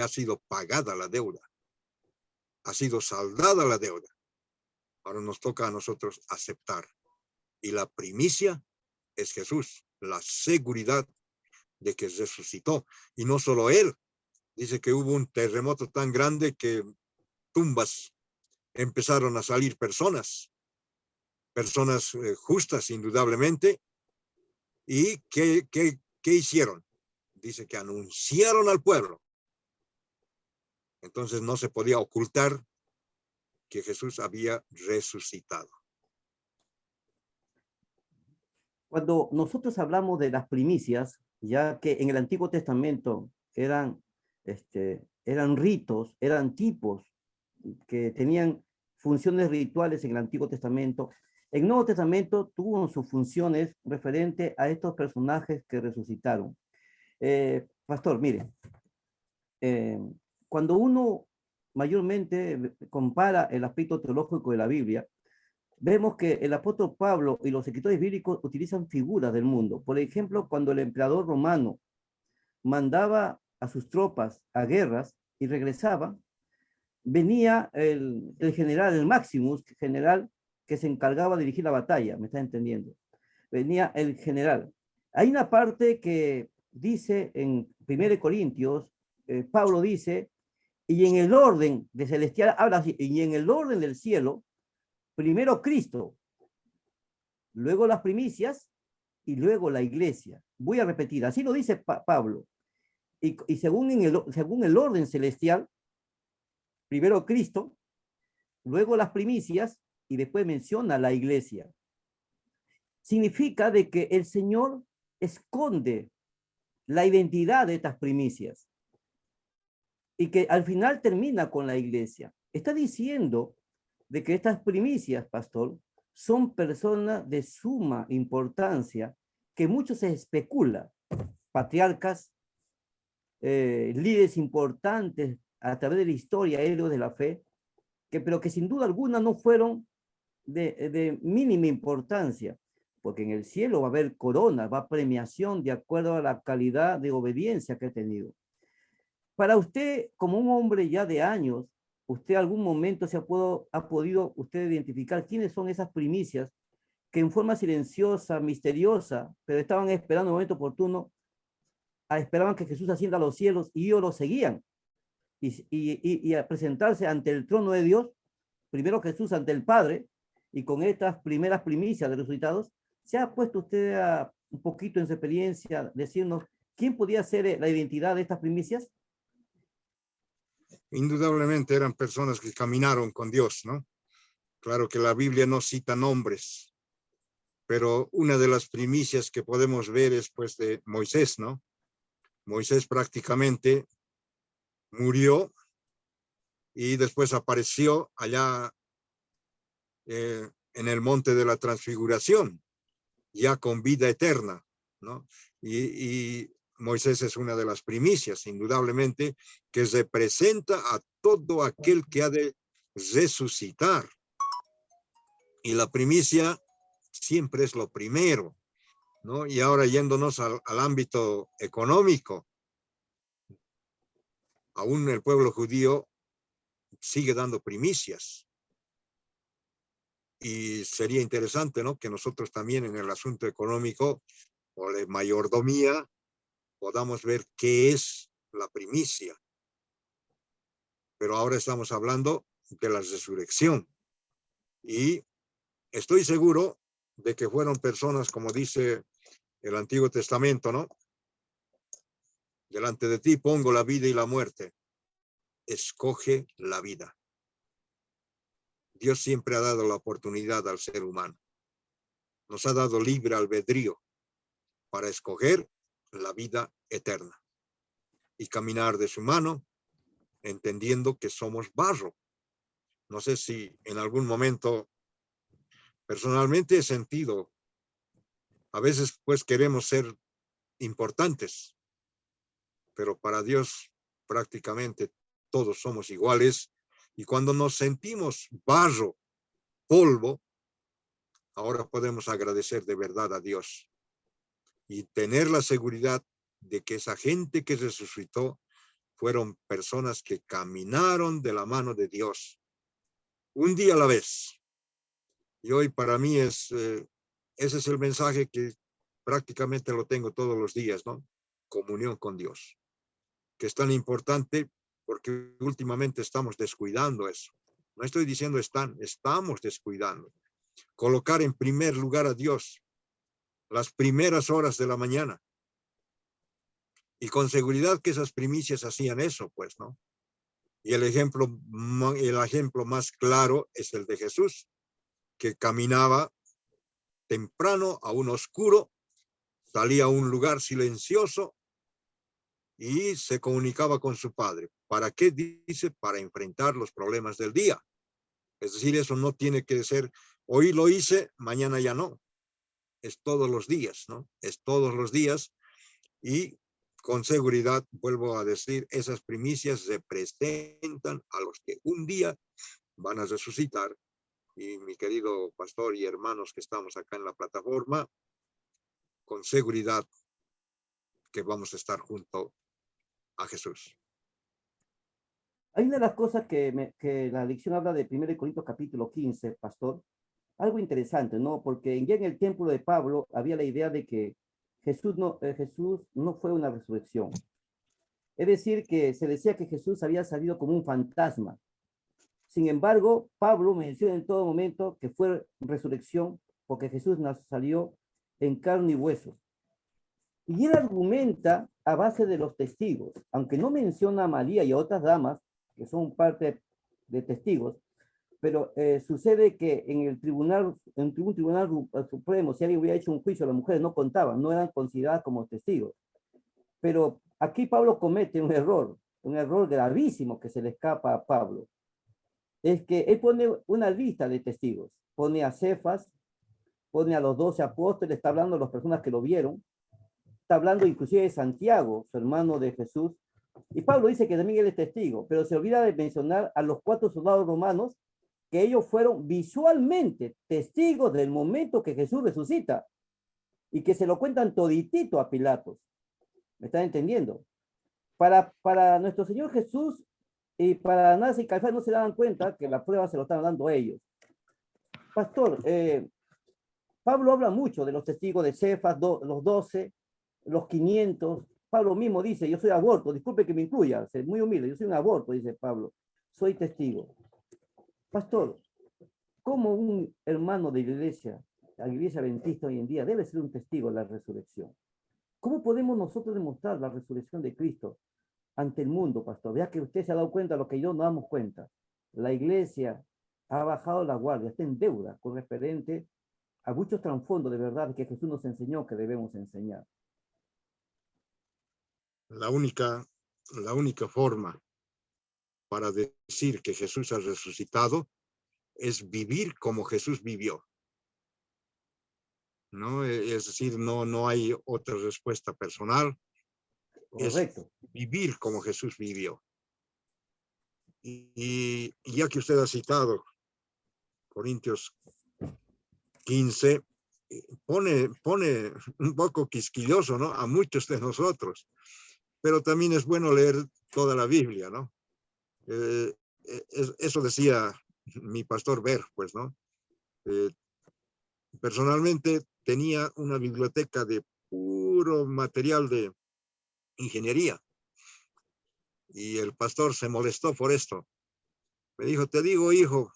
ha sido pagada la deuda. Ha sido saldada la deuda. Ahora nos toca a nosotros aceptar. Y la primicia es Jesús, la seguridad de que resucitó. Y no solo él. Dice que hubo un terremoto tan grande que tumbas empezaron a salir personas justas, indudablemente. ¿Y qué hicieron? Dice que anunciaron al pueblo. Entonces no se podía ocultar que Jesús había resucitado. Cuando nosotros hablamos de las primicias, ya que en el Antiguo Testamento eran ritos, eran tipos que tenían funciones rituales en el Antiguo Testamento. El Nuevo Testamento tuvo sus funciones referente a estos personajes que resucitaron. Pastor, mire, cuando uno mayormente compara el aspecto teológico de la Biblia, vemos que el apóstol Pablo y los escritores bíblicos utilizan figuras del mundo. Por ejemplo, cuando el emperador romano mandaba a sus tropas a guerras y regresaba, venía el general, el Maximus, general que se encargaba de dirigir la batalla, ¿me está entendiendo? Venía el general. Hay una parte que dice en 1 Corintios, Pablo dice, y en el orden de celestial, habla así, y en el orden del cielo, primero Cristo, luego las primicias y luego la iglesia. Voy a repetir, así lo dice Pablo. Y según el orden celestial, primero Cristo, luego las primicias y después menciona la iglesia. Significa de que el Señor esconde la identidad de estas primicias y que al final termina con la iglesia. Está diciendo de que estas primicias, pastor, son personas de suma importancia que mucho se especula, patriarcas, líderes importantes a través de la historia, héroes de la fe, pero que sin duda alguna no fueron de mínima importancia, porque en el cielo va a haber coronas, va a premiación de acuerdo a la calidad de obediencia que ha tenido. Para usted, como un hombre ya de años, ¿usted algún momento ha podido usted identificar quiénes son esas primicias que en forma silenciosa, misteriosa, pero estaban esperando un momento oportuno, esperaban que Jesús ascienda a los cielos y ellos lo seguían? Y a presentarse ante el trono de Dios, primero Jesús ante el Padre, y con estas primeras primicias de resultados, ¿se ha puesto usted un poquito en su experiencia decirnos quién podía ser la identidad de estas primicias? Indudablemente eran personas que caminaron con Dios, ¿no? Claro que la Biblia no cita nombres, pero una de las primicias que podemos ver es pues de Moisés, ¿no? Moisés prácticamente murió y después apareció allá en el monte de la transfiguración, ya con vida eterna, ¿no? Y Moisés es una de las primicias, indudablemente, que representa a todo aquel que ha de resucitar. Y la primicia siempre es lo primero, ¿no? Y ahora yéndonos al ámbito económico, aún el pueblo judío sigue dando primicias. Y sería interesante, ¿no? Que nosotros también en el asunto económico o de mayordomía podamos ver qué es la primicia. Pero ahora estamos hablando de la resurrección. Y estoy seguro de que fueron personas, como dice el Antiguo Testamento, ¿no? Delante de ti pongo la vida y la muerte. Escoge la vida. Dios siempre ha dado la oportunidad al ser humano. Nos ha dado libre albedrío para escoger la vida eterna y caminar de su mano, entendiendo que somos barro. No sé si en algún momento personalmente he sentido, a veces pues queremos ser importantes, pero para Dios prácticamente todos somos iguales, y cuando nos sentimos barro, polvo, ahora podemos agradecer de verdad a Dios y tener la seguridad de que esa gente que resucitó fueron personas que caminaron de la mano de Dios, un día a la vez. Y hoy para mí ese es el mensaje que prácticamente lo tengo todos los días, ¿no? Comunión con Dios, que es tan importante porque últimamente estamos descuidando eso. No estoy diciendo estamos descuidando. Colocar en primer lugar a Dios las primeras horas de la mañana. Y con seguridad que esas primicias hacían eso, pues, ¿no? Y el ejemplo más claro es el de Jesús, que caminaba temprano, aún oscuro, salía a un lugar silencioso y se comunicaba con su padre. ¿Para qué? Dice, para enfrentar los problemas del día. Es decir, eso no tiene que ser, hoy lo hice, mañana ya no. Es todos los días, ¿no? Es todos los días. Y con seguridad, vuelvo a decir, esas primicias representan a los que un día van a resucitar. Y mi querido pastor y hermanos que estamos acá en la plataforma, con seguridad que vamos a estar junto a Jesús. Hay una de las cosas que la lección habla de 1 Corintios capítulo 15, pastor, algo interesante, ¿no? Porque ya en el templo de Pablo había la idea de que Jesús no fue una resurrección. Es decir, que se decía que Jesús había salido como un fantasma. Sin embargo, Pablo menciona en todo momento que fue resurrección porque Jesús salió en carne y hueso. Y él argumenta a base de los testigos, aunque no menciona a María y a otras damas, que son parte de testigos, pero sucede que en un tribunal supremo, si alguien hubiera hecho un juicio, las mujeres no contaban, no eran consideradas como testigos. Pero aquí Pablo comete un error gravísimo que se le escapa a Pablo. Es que él pone una lista de testigos, pone a Cefas, pone a los 12 apóstoles, está hablando de las personas que lo vieron, está hablando inclusive de Santiago, su hermano de Jesús, y Pablo dice que también él es testigo, pero se olvida de mencionar a los 4 soldados romanos, que ellos fueron visualmente testigos del momento que Jesús resucita, y que se lo cuentan toditito a Pilatos. ¿Me están entendiendo? Para nuestro Señor Jesús y para Anás y Caifás no se daban cuenta que la prueba se lo estaban dando a ellos. Pastor, Pablo habla mucho de los testigos de Cefas, los 12, los 500. Pablo mismo dice, yo soy aborto, disculpe que me incluya, es muy humilde, yo soy un aborto, dice Pablo, soy testigo. Pastor, ¿cómo un hermano de la iglesia adventista hoy en día debe ser un testigo de la resurrección? ¿Cómo podemos nosotros demostrar la resurrección de Cristo ante el mundo, pastor? Vea que usted se ha dado cuenta de lo que yo no damos cuenta. La iglesia ha bajado la guardia, está en deuda con referente a muchos trasfondos de verdad que Jesús nos enseñó que debemos enseñar. La única forma para decir que Jesús ha resucitado es vivir como Jesús vivió, ¿no? Es decir, no hay otra respuesta personal. Correcto. Es vivir como Jesús vivió. Y ya que usted ha citado Corintios 15, pone un poco quisquilloso, ¿no? A muchos de nosotros, pero también es bueno leer toda la Biblia, ¿no? Eso decía mi pastor Ber, pues, ¿no? Personalmente tenía una biblioteca de puro material de ingeniería y el pastor se molestó por esto. Me dijo, te digo, hijo,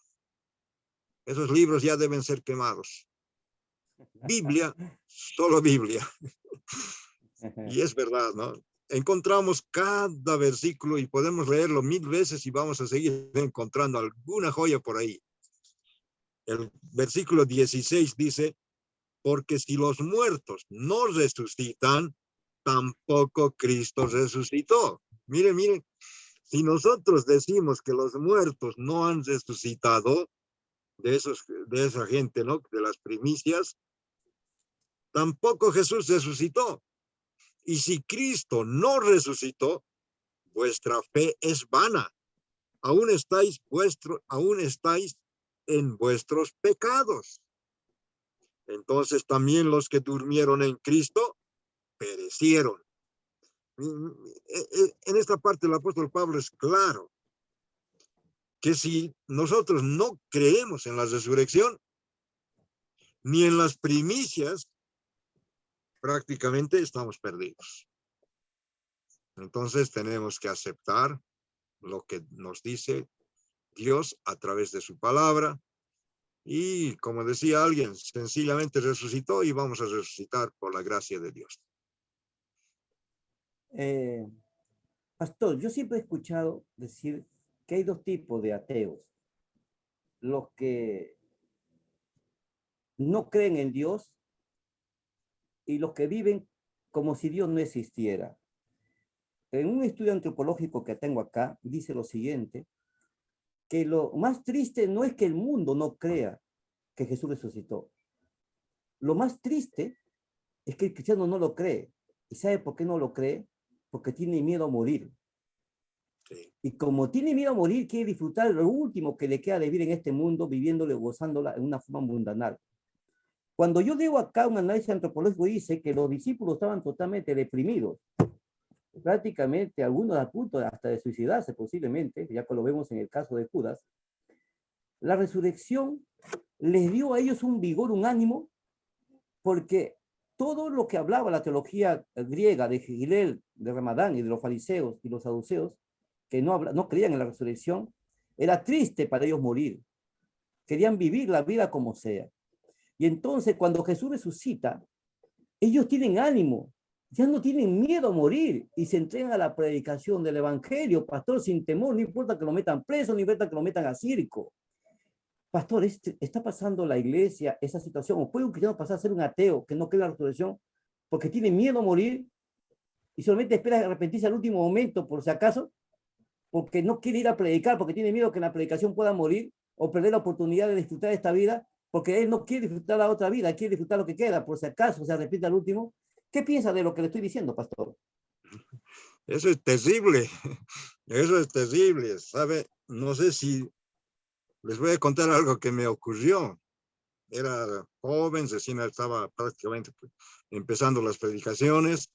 esos libros ya deben ser quemados. Biblia, solo Biblia. Y es verdad, ¿no? Encontramos cada versículo y podemos leerlo 1000 veces y vamos a seguir encontrando alguna joya por ahí. El versículo 16 dice, porque si los muertos no resucitan, tampoco Cristo resucitó. Miren, si nosotros decimos que los muertos no han resucitado, de esa gente, ¿no? De las primicias, tampoco Jesús resucitó. Y si Cristo no resucitó, vuestra fe es vana. Aún estáis en vuestros pecados. Entonces también los que durmieron en Cristo perecieron. En esta parte el apóstol Pablo es claro que si nosotros no creemos en la resurrección, ni en las primicias, prácticamente estamos perdidos. Entonces tenemos que aceptar lo que nos dice Dios a través de su palabra y, como decía alguien, sencillamente resucitó y vamos a resucitar por la gracia de Dios. Pastor, yo siempre he escuchado decir que hay dos tipos de ateos. Los que no creen en Dios y los que viven como si Dios no existiera. En un estudio antropológico que tengo acá, dice lo siguiente, que lo más triste no es que el mundo no crea que Jesús resucitó. Lo más triste es que el cristiano no lo cree. ¿Y sabe por qué no lo cree? Porque tiene miedo a morir. Sí. Y como tiene miedo a morir, quiere disfrutar lo último que le queda de vivir en este mundo, viviéndole, gozándola en una forma mundanal. Cuando yo digo acá un análisis antropológico, dice que los discípulos estaban totalmente deprimidos. Prácticamente algunos a punto hasta de suicidarse posiblemente, ya que lo vemos en el caso de Judas. La resurrección les dio a ellos un vigor, un ánimo, porque todo lo que hablaba la teología griega de Gilel, de Ramadán y de los fariseos y los saduceos, que no creían en la resurrección, era triste para ellos morir. Querían vivir la vida como sea. Y entonces cuando Jesús resucita, ellos tienen ánimo, ya no tienen miedo a morir y se entregan a la predicación del evangelio, pastor, sin temor, no importa que lo metan preso, no importa que lo metan a circo. Pastor, ¿está pasando la iglesia esa situación? ¿O puede un cristiano pasar a ser un ateo que no cree en la resurrección porque tiene miedo a morir y solamente espera arrepentirse al último momento por si acaso? Porque no quiere ir a predicar, porque tiene miedo que en la predicación pueda morir o perder la oportunidad de disfrutar de esta vida, porque él no quiere disfrutar la otra vida, quiere disfrutar lo que queda, por si acaso se arrepiente al último. ¿Qué piensa de lo que le estoy diciendo, pastor? Eso es terrible, ¿sabe? No sé si les voy a contar algo que me ocurrió. Era joven, recién estaba prácticamente empezando las predicaciones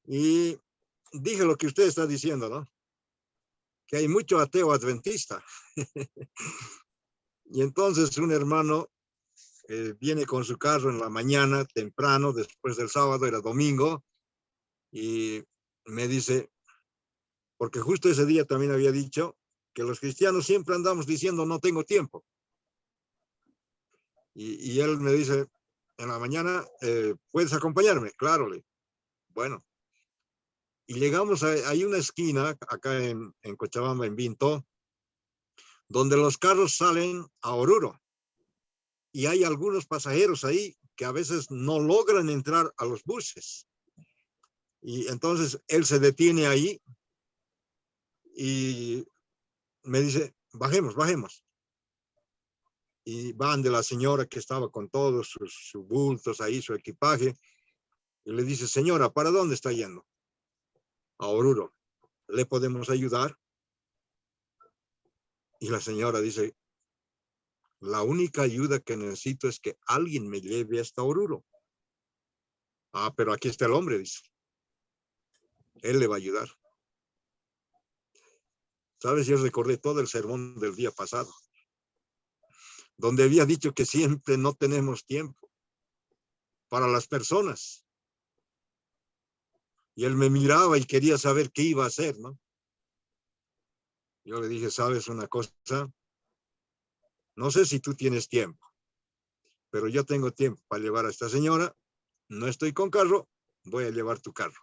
y dije lo que usted está diciendo, ¿no? Que hay mucho ateo adventista. Y entonces un hermano viene con su carro en la mañana, temprano, después del sábado, era domingo, y me dice, porque justo ese día también había dicho que los cristianos siempre andamos diciendo no tengo tiempo. Y él me dice, en la mañana, ¿puedes acompañarme? Claro, bueno. Y llegamos hay una esquina acá en Cochabamba, en Vinto, donde los carros salen a Oruro. y hay algunos pasajeros ahí que a veces no logran entrar a los buses. Y entonces él se detiene ahí y me dice, bajemos, bajemos. Y van de la señora que estaba con todos sus bultos ahí, su equipaje, y le dice, señora, ¿para dónde está yendo? A Oruro. ¿Le podemos ayudar? Y la señora dice, la única ayuda que necesito es que alguien me lleve hasta Oruro. Ah, pero aquí está el hombre, dice. Él le va a ayudar. ¿Sabes? Yo recordé todo el sermón del día pasado, donde había dicho que siempre no tenemos tiempo para las personas. Y él me miraba y quería saber qué iba a hacer, ¿no? Yo le dije, ¿sabes una cosa? No sé si tú tienes tiempo, pero yo tengo tiempo para llevar a esta señora. No estoy con carro, voy a llevar tu carro.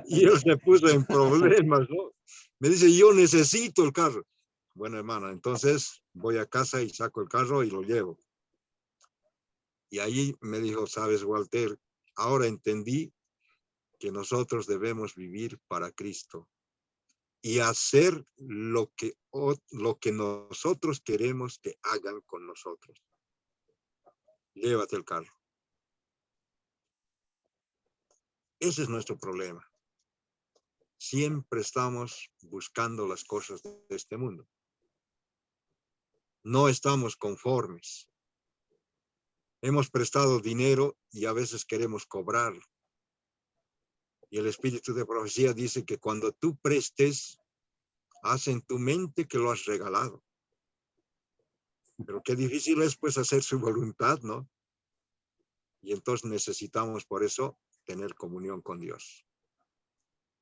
Y él se puso en problemas, ¿no? Me dice, yo necesito el carro. Bueno, hermano, entonces voy a casa y saco el carro y lo llevo. Y ahí me dijo, sabes, Walter, ahora entendí que nosotros debemos vivir para Cristo y hacer lo que nosotros queremos que hagan con nosotros. Llévate el carro. Ese es nuestro problema. Siempre estamos buscando las cosas de este mundo. No estamos conformes. Hemos prestado dinero y a veces queremos cobrarlo. Y el espíritu de profecía dice que cuando tú prestes, haz en tu mente que lo has regalado. Pero qué difícil es pues hacer su voluntad, ¿no? Y entonces necesitamos por eso tener comunión con Dios.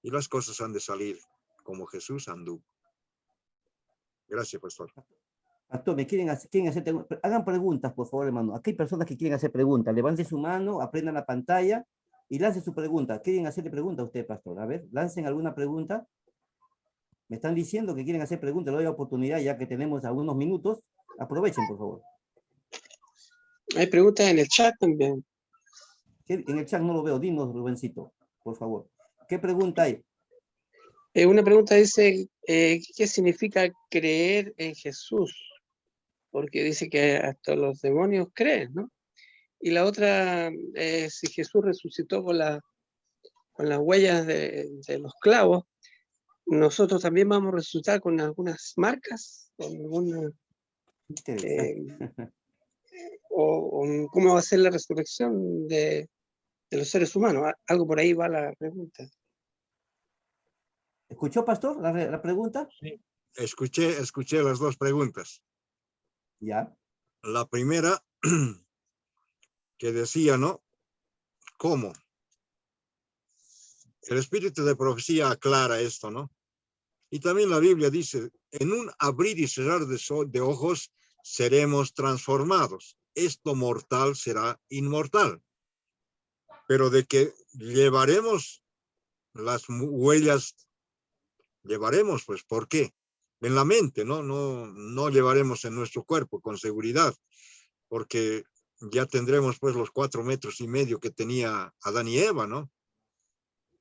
Y las cosas han de salir como Jesús anduvo. Gracias, pastor. Pastor, quieren hacer, hagan preguntas, por favor, hermano. Aquí hay personas que quieren hacer preguntas. Levante su mano, aprendan la pantalla y lance su pregunta. ¿Quieren hacerle pregunta a usted, pastor? A ver, lancen alguna pregunta. Me están diciendo que quieren hacer preguntas. Le doy la oportunidad ya que tenemos algunos minutos. Aprovechen, por favor. Hay preguntas en el chat también. En el chat no lo veo. Dinos, Rubencito, por favor. ¿Qué pregunta hay? Una pregunta dice, ¿qué significa creer en Jesús? Porque dice que hasta los demonios creen, ¿no? Y la otra, si Jesús resucitó con las huellas de los clavos, nosotros también vamos a resucitar con algunas marcas, con alguna, o cómo va a ser la resurrección de los seres humanos. Algo por ahí va la pregunta. ¿Escuchó, pastor, la pregunta? Sí. Escuché las dos preguntas. Ya. La primera que decía, ¿no? ¿Cómo? El espíritu de profecía aclara esto, ¿no? Y también la Biblia dice, en un abrir y cerrar de ojos seremos transformados. Esto mortal será inmortal. Pero de que llevaremos las huellas, llevaremos, pues, ¿por qué? En la mente, ¿no? No llevaremos en nuestro cuerpo con seguridad, porque ya tendremos pues los 4,5 metros que tenía Adán y Eva, ¿no?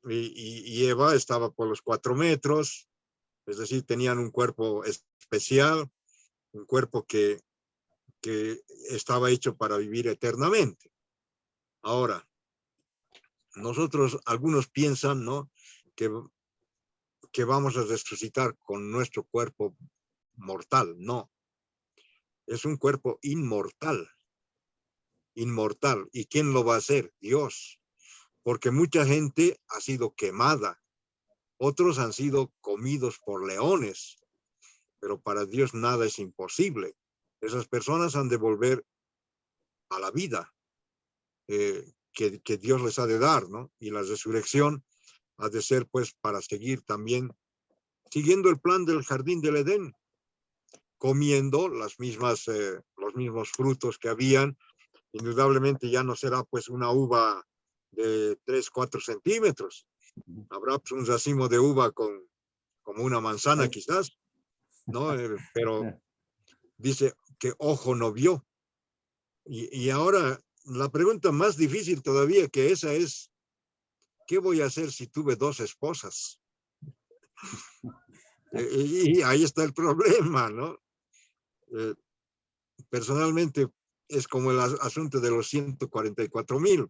Y Eva estaba por los 4 metros, es decir, tenían un cuerpo especial, un cuerpo que estaba hecho para vivir eternamente. Ahora, nosotros, algunos piensan, ¿no? Que vamos a resucitar con nuestro cuerpo mortal. No, es un cuerpo inmortal. Inmortal. ¿Y quién lo va a hacer? Dios. Porque mucha gente ha sido quemada. Otros han sido comidos por leones. Pero para Dios nada es imposible. Esas personas han de volver a la vida que Dios les ha de dar, ¿no? Y la resurrección ha de ser, pues, para seguir también, siguiendo el plan del jardín del Edén, comiendo los mismos frutos que habían. Indudablemente ya no será, pues, una uva de 3, 4 centímetros. Habrá, pues, un racimo de uva como una manzana, quizás, ¿no? Pero dice, que ojo no vio. Y ahora la pregunta más difícil todavía que esa es, ¿qué voy a hacer si tuve 2 esposas? Y ahí está el problema, ¿no? Personalmente es como el asunto de los 144,000.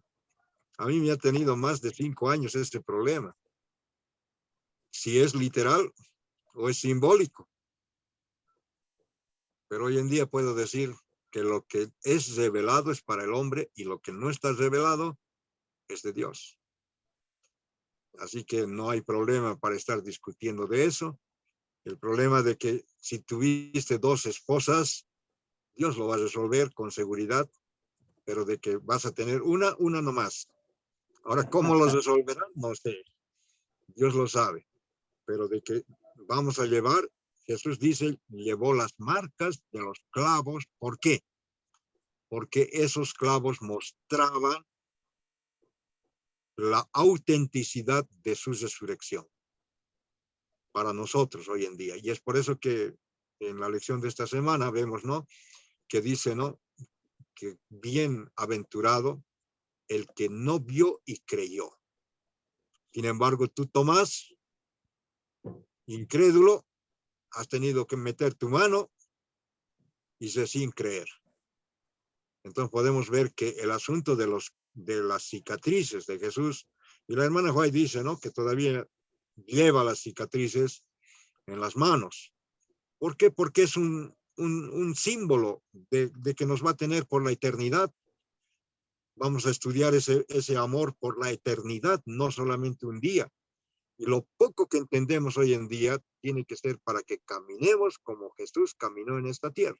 A mí me ha tenido más de 5 años este problema. Si es literal o es simbólico. Pero hoy en día puedo decir que lo que es revelado es para el hombre y lo que no está revelado es de Dios. Así que no hay problema para estar discutiendo de eso. El problema de que si tuviste 2 esposas, Dios lo va a resolver con seguridad, pero de que vas a tener una nomás. Ahora, ¿cómo lo resolverán? No sé. Dios lo sabe. Pero de que vamos a llevar, Jesús dice, llevó las marcas de los clavos. ¿Por qué? Porque esos clavos mostraban la autenticidad de su resurrección para nosotros hoy en día. Y es por eso que en la lección de esta semana vemos, ¿no? Que dice, ¿no? Que bienaventurado el que no vio y creyó. Sin embargo, tú, Tomás, incrédulo, has tenido que meter tu mano y ser sin creer. Entonces podemos ver que el asunto de las cicatrices de Jesús, y la hermana White dice, ¿no? Que todavía lleva las cicatrices en las manos. ¿Por qué? Porque es un símbolo de que nos va a tener por la eternidad. Vamos a estudiar ese amor por la eternidad, no solamente un día. Y lo poco que entendemos hoy en día tiene que ser para que caminemos como Jesús caminó en esta tierra.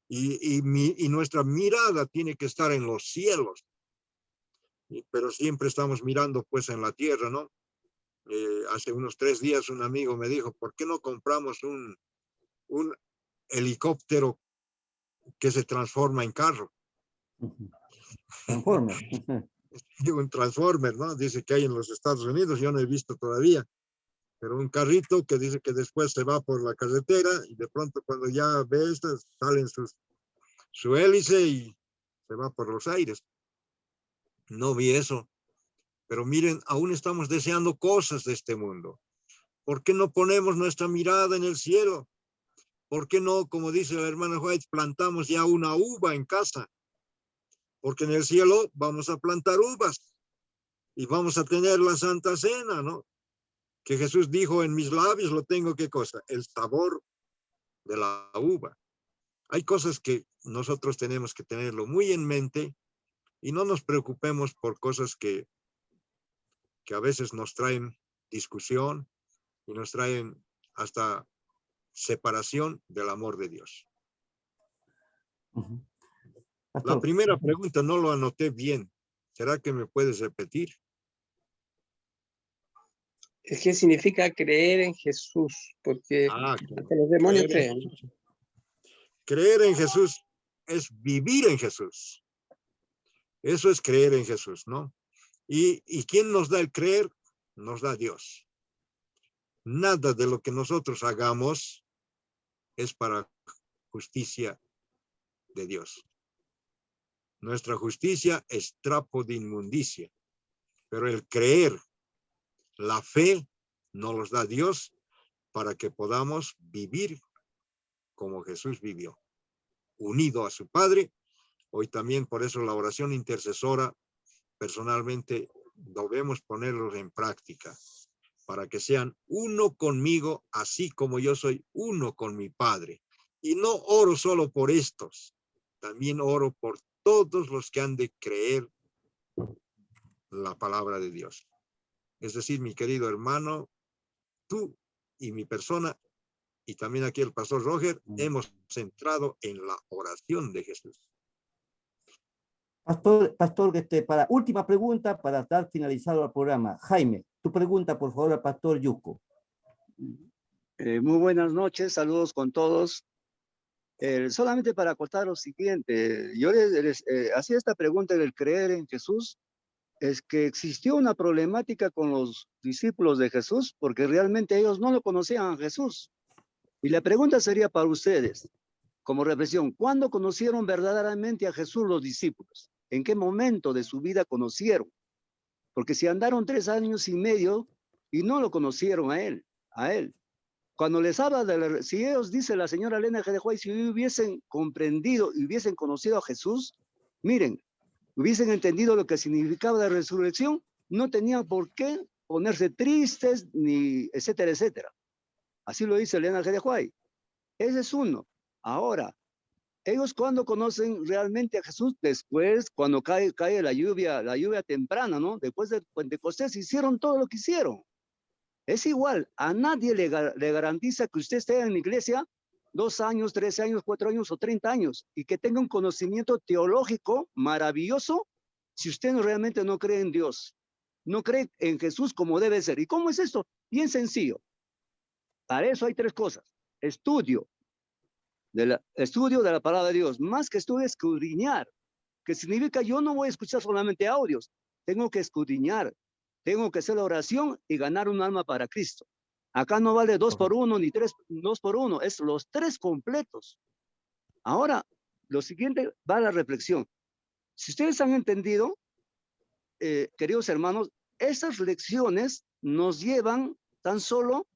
Y nuestra mirada tiene que estar en los cielos. Pero siempre estamos mirando pues en la tierra, ¿no? Hace unos 3 días un amigo me dijo, ¿por qué no compramos un helicóptero que se transforma en carro? Transformer. Un Transformer, ¿no? Dice que hay en los Estados Unidos, yo no he visto todavía, pero un carrito que dice que después se va por la carretera y de pronto cuando ya ve estas, salen su hélice y se va por los aires. No vi eso, pero miren, aún estamos deseando cosas de este mundo. ¿Por qué no ponemos nuestra mirada en el cielo? ¿Por qué no, como dice la hermana White, plantamos ya una uva en casa? Porque en el cielo vamos a plantar uvas y vamos a tener la Santa Cena, ¿no? Que Jesús dijo, en mis labios lo tengo, ¿qué cosa? El sabor de la uva. Hay cosas que nosotros tenemos que tenerlo muy en mente y no nos preocupemos por cosas que a veces nos traen discusión y nos traen hasta separación del amor de Dios. La primera pregunta no lo anoté bien. ¿Será que me puedes repetir? ¿Qué significa creer en Jesús? Porque hasta los demonios creen. Creer en Jesús es vivir en Jesús. Eso es creer en Jesús, ¿no? ¿Y quién nos da el creer? Nos da Dios. Nada de lo que nosotros hagamos es para justicia de Dios. Nuestra justicia es trapo de inmundicia, pero el creer, la fe, nos los da Dios para que podamos vivir como Jesús vivió, unido a su Padre. Hoy también por eso la oración intercesora, personalmente debemos ponerlos en práctica, para que sean uno conmigo, así como yo soy uno con mi Padre. Y no oro solo por estos, también oro por todos los que han de creer la palabra de Dios. Es decir, mi querido hermano, tú y mi persona, y también aquí el pastor Roger, hemos centrado en la oración de Jesús. Pastor, para última pregunta para dar finalizado el programa. Jaime, tu pregunta, por favor, al pastor Yuko. Muy buenas noches, saludos con todos. Solamente para acotar lo siguiente, yo les hacía esta pregunta del creer en Jesús, es que existió una problemática con los discípulos de Jesús, porque realmente ellos no lo conocían a Jesús. Y la pregunta sería para ustedes, como reflexión, ¿cuándo conocieron verdaderamente a Jesús los discípulos? ¿En qué momento de su vida conocieron? Porque si andaron 3 años y medio y no lo conocieron a él. Cuando les habla si ellos, dice la señora Elena G. de White, si hubiesen comprendido y hubiesen conocido a Jesús, miren, hubiesen entendido lo que significaba la resurrección, no tenían por qué ponerse tristes, ni etcétera, etcétera. Así lo dice Elena G. de White. Ese es uno. Ahora, ellos cuando conocen realmente a Jesús, después, cuando cae la lluvia temprana, ¿no? Después de Pentecostés, hicieron todo lo que hicieron. Es igual, a nadie le garantiza que usted esté en la iglesia 2 años, 3 años, 4 años o 30 años y que tenga un conocimiento teológico maravilloso si usted realmente no cree en Dios, no cree en Jesús como debe ser. ¿Y cómo es esto? Bien sencillo. Para eso hay 3 cosas. Estudio de la palabra de Dios, más que estudio, escudriñar, que significa yo no voy a escuchar solamente audios, tengo que escudriñar, tengo que hacer la oración y ganar un alma para Cristo. Acá no vale 2 por 1 ni 2 por 1, es los 3 completos. Ahora, lo siguiente va a la reflexión. Si ustedes han entendido, queridos hermanos, esas lecciones nos llevan tan solo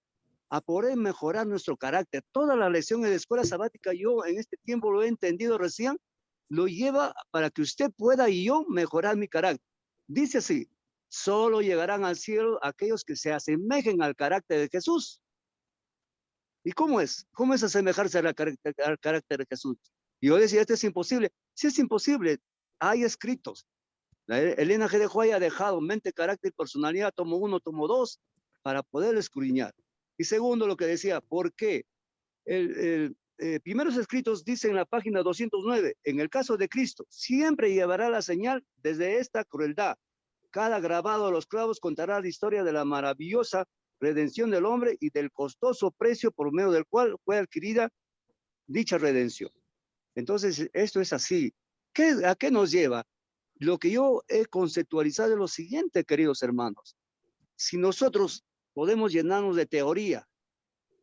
a poder mejorar nuestro carácter. Toda la lección en la escuela sabática, yo en este tiempo lo he entendido recién, lo lleva para que usted pueda y yo mejorar mi carácter. Dice así, solo llegarán al cielo aquellos que se asemejen al carácter de Jesús. ¿Y cómo es? ¿Cómo es asemejarse al carácter de Jesús? Y yo decía, esto es imposible. Sí es imposible. Hay escritos. Elena G. de White ha dejado mente, carácter y personalidad, tomo 1, tomo 2, para poder escudriñar. Y segundo, lo que decía, ¿por qué? Primeros escritos dice en la página 209, en el caso de Cristo, siempre llevará la señal desde esta crueldad. Cada grabado de los clavos contará la historia de la maravillosa redención del hombre y del costoso precio por medio del cual fue adquirida dicha redención. Entonces, esto es así. ¿A qué nos lleva? Lo que yo he conceptualizado es lo siguiente, queridos hermanos. Si nosotros podemos llenarnos de teoría,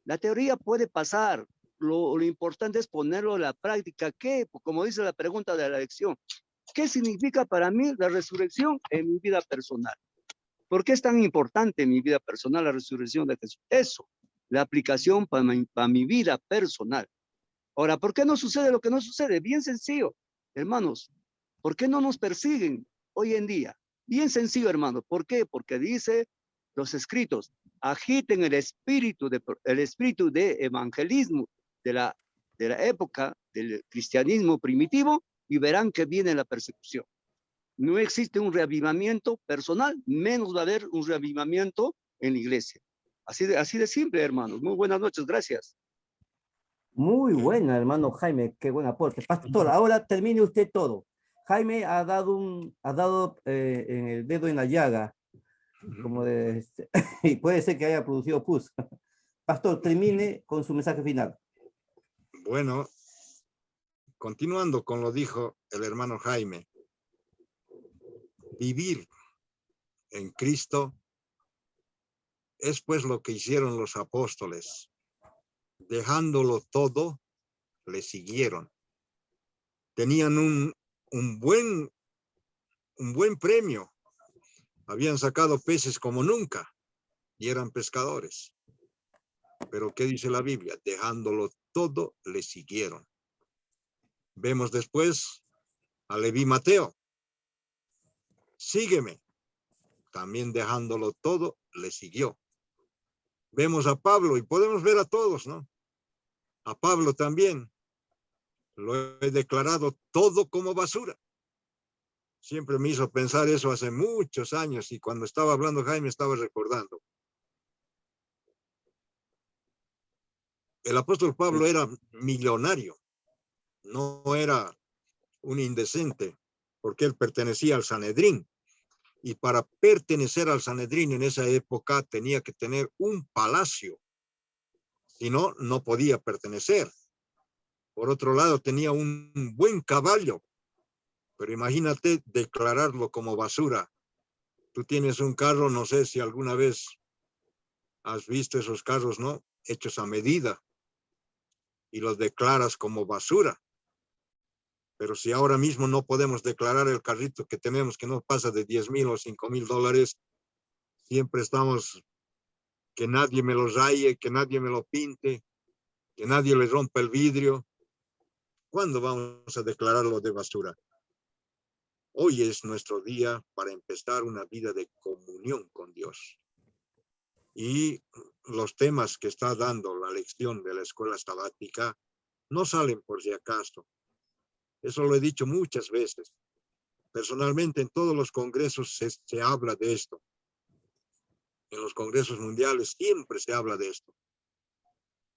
la teoría puede pasar. Lo importante es ponerlo en la práctica. ¿Qué? Como dice la pregunta de la lección, ¿qué significa para mí la resurrección en mi vida personal? ¿Por qué es tan importante en mi vida personal la resurrección de Jesús? Eso, la aplicación para mi vida personal. Ahora, ¿por qué no sucede lo que no sucede? Bien sencillo, hermanos. ¿Por qué no nos persiguen hoy en día? Bien sencillo, hermanos. ¿Por qué? Porque dice los escritos, agiten el espíritu de evangelismo de la época del cristianismo primitivo y verán que viene la persecución. No existe un reavivamiento personal, menos va a haber un reavivamiento en la iglesia. Así de simple, hermanos. Muy buenas noches, gracias. Muy buena, hermano Jaime, qué buen aporte. Pastor, ahora termine usted todo. Jaime ha dado en el dedo en la llaga, como y puede ser que haya producido pus. Pastor, termine con su mensaje final. Bueno, continuando con lo dijo el hermano Jaime, vivir en Cristo es pues lo que hicieron los apóstoles. Dejándolo todo, le siguieron. Tenían un buen premio. Habían sacado peces como nunca y eran pescadores. Pero ¿qué dice la Biblia? Dejándolo todo, le siguieron. Vemos después a Leví Mateo. Sígueme. También dejándolo todo, le siguió. Vemos a Pablo y podemos ver a todos, ¿no? A Pablo también. Lo he declarado todo como basura. Siempre me hizo pensar eso hace muchos años y cuando estaba hablando Jaime estaba recordando. El apóstol Pablo era millonario, no era un indecente, porque él pertenecía al Sanedrín. Y para pertenecer al Sanedrín en esa época tenía que tener un palacio. Si no, no podía pertenecer. Por otro lado, tenía un buen caballo. Pero imagínate declararlo como basura. Tú tienes un carro, no sé si alguna vez has visto esos carros, ¿no? Hechos a medida. y los declaras como basura. Pero si ahora mismo no podemos declarar el carrito que tenemos, que no pasa de 10,000 o 5,000 dólares, siempre estamos, que nadie me lo raye, que nadie me lo pinte, que nadie le rompa el vidrio. ¿Cuándo vamos a declararlo de basura? Hoy es nuestro día para empezar una vida de comunión con Dios. Y los temas que está dando la lección de la escuela sabática no salen por si acaso. Eso lo he dicho muchas veces. Personalmente, en todos los congresos se habla de esto. En los congresos mundiales siempre se habla de esto.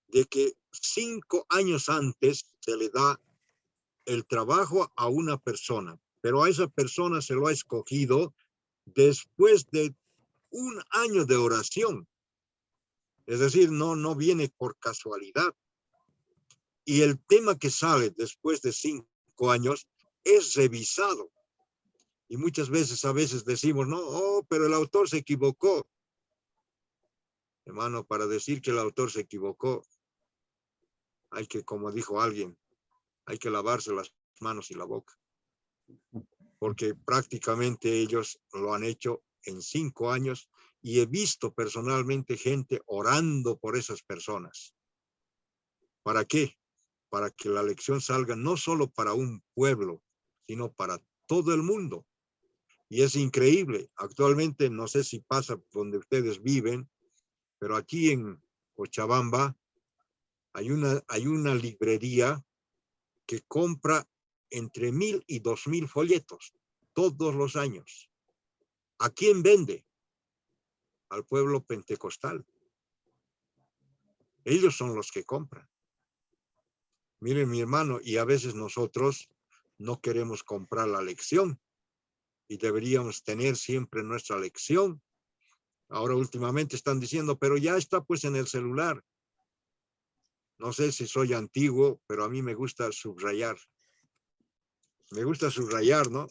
De que 5 años antes se le da el trabajo a una persona, pero a esa persona se lo ha escogido después de 1 año de oración. Es decir, no viene por casualidad. Y el tema que sale después de 5 años es revisado. Y muchas veces, a veces decimos, no, pero el autor se equivocó. Hermano, para decir que el autor se equivocó, hay que, como dijo alguien, hay que lavarse las manos y la boca. Porque prácticamente ellos lo han hecho en 5 años y he visto personalmente gente orando por esas personas. ¿Para qué? Para que la lección salga no solo para un pueblo, sino para todo el mundo. Y es increíble. Actualmente, no sé si pasa donde ustedes viven, pero aquí en Cochabamba hay una librería que compra entre 1,000 y 2,000 folletos todos los años. ¿A quién vende? Al pueblo pentecostal. Ellos son los que compran. Miren, mi hermano, y a veces nosotros no queremos comprar la lección y deberíamos tener siempre nuestra lección. Ahora últimamente están diciendo, pero ya está pues en el celular. No sé si soy antiguo, pero a mí me gusta subrayar. Me gusta subrayar, ¿no?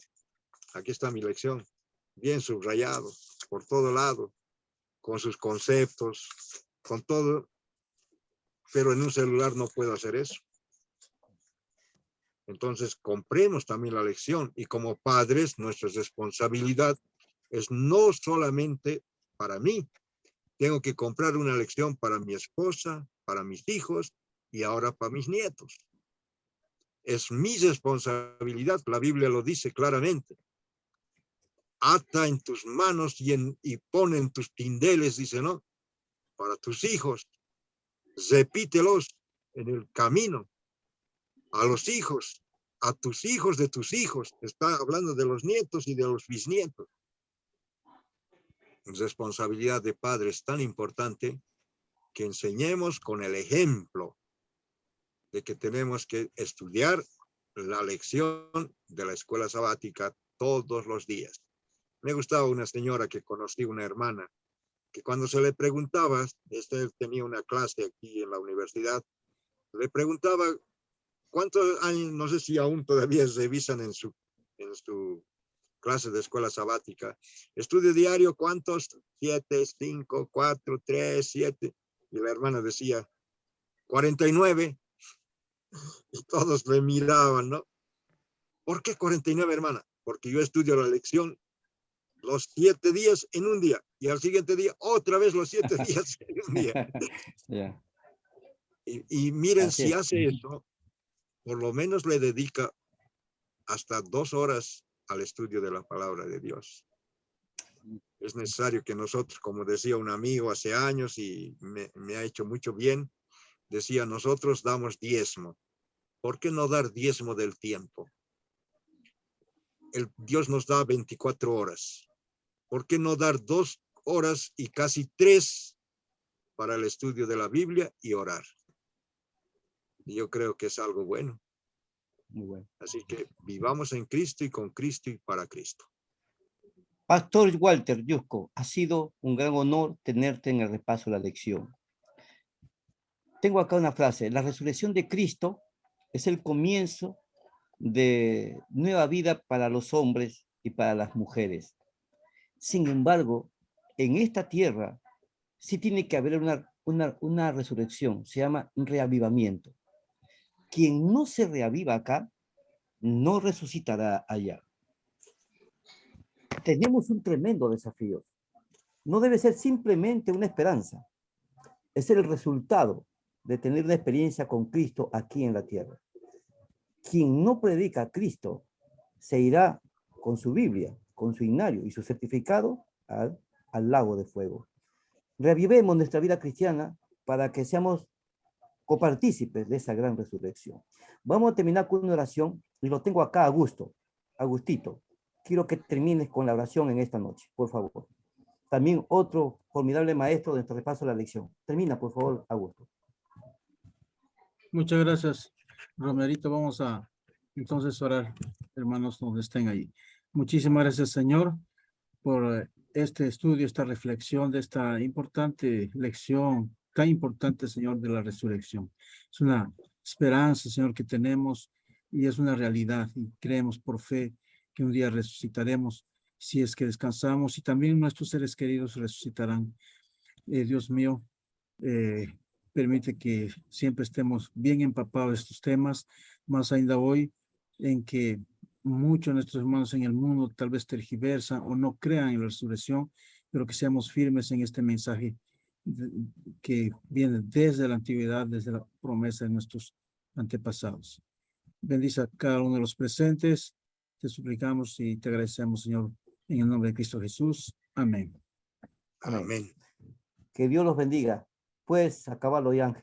Aquí está mi lección. Bien subrayado, por todo lado, con sus conceptos, con todo. Pero en un celular no puedo hacer eso. Entonces, compremos también la lección. Y como padres, nuestra responsabilidad es no solamente para mí. Tengo que comprar una lección para mi esposa, para mis hijos y ahora para mis nietos. Es mi responsabilidad. La Biblia lo dice claramente. Ata en tus manos y pon en tus tindeles, dice, ¿no? Para tus hijos. Repítelos en el camino. A los hijos, a tus hijos de tus hijos. Está hablando de los nietos y de los bisnietos. Responsabilidad de padres tan importante que enseñemos con el ejemplo de que tenemos que estudiar la lección de la escuela sabática todos los días. Me gustaba una señora que conocí, una hermana, que cuando se le preguntaba, tenía una clase aquí en la universidad, le preguntaba cuántos años, no sé si aún todavía revisan en su clase de escuela sabática, estudio diario, ¿cuántos? 7, 5, 4, 3, 7. Y la hermana decía, 49. Y todos le miraban, ¿no? ¿Por qué 49, hermana? Porque yo estudio la lección los 7 días en un día y al siguiente día otra vez los 7 días en un día. Yeah. Y miren, Así si es. hace eso, por lo menos le dedica hasta 2 horas al estudio de la palabra de Dios. Es necesario que nosotros, como decía un amigo hace años y me ha hecho mucho bien, decía, nosotros damos diezmo. ¿Por qué no dar diezmo del tiempo? Dios nos da 24 horas. ¿Por qué no dar 2 horas y casi 3 para el estudio de la Biblia y orar? Y yo creo que es algo bueno. Muy bueno. Así que vivamos en Cristo y con Cristo y para Cristo. Pastor Walter Yusco, ha sido un gran honor tenerte en el repaso de la lección. Tengo acá una frase: la resurrección de Cristo es el comienzo de nueva vida para los hombres y para las mujeres. Sin embargo, en esta tierra sí tiene que haber una resurrección, se llama un reavivamiento. quien no se reaviva acá, no resucitará allá. Tenemos un tremendo desafío. No debe ser simplemente una esperanza. Es el resultado de tener una experiencia con Cristo aquí en la tierra. Quien no predica a Cristo se irá con su Biblia, con su himnario y su certificado al lago de fuego. Reavivemos nuestra vida cristiana para que seamos copartícipes de esa gran resurrección. Vamos a terminar con una oración y lo tengo acá, Agustito. Quiero que termines con la oración en esta noche, por favor. También otro formidable maestro de nuestro repaso de la lección. Termina, por favor, Augusto. Muchas gracias, Romerito. Vamos a entonces orar, hermanos, donde estén ahí. Muchísimas gracias, Señor, por este estudio, esta reflexión de esta importante lección, tan importante, Señor, de la resurrección. Es una esperanza, Señor, que tenemos y es una realidad y creemos por fe que un día resucitaremos si es que descansamos y también nuestros seres queridos resucitarán. Dios mío, permite que siempre estemos bien empapados de estos temas, más ainda hoy en que muchos de nuestros hermanos en el mundo tal vez tergiversan o no crean en la resurrección, pero que seamos firmes en este mensaje que viene desde la antigüedad, desde la promesa de nuestros antepasados. Bendice a cada uno de los presentes. Te suplicamos y te agradecemos, Señor, en el nombre de Cristo Jesús. Amén. Amén. Que Dios los bendiga. Puedes acabarlo, Jan.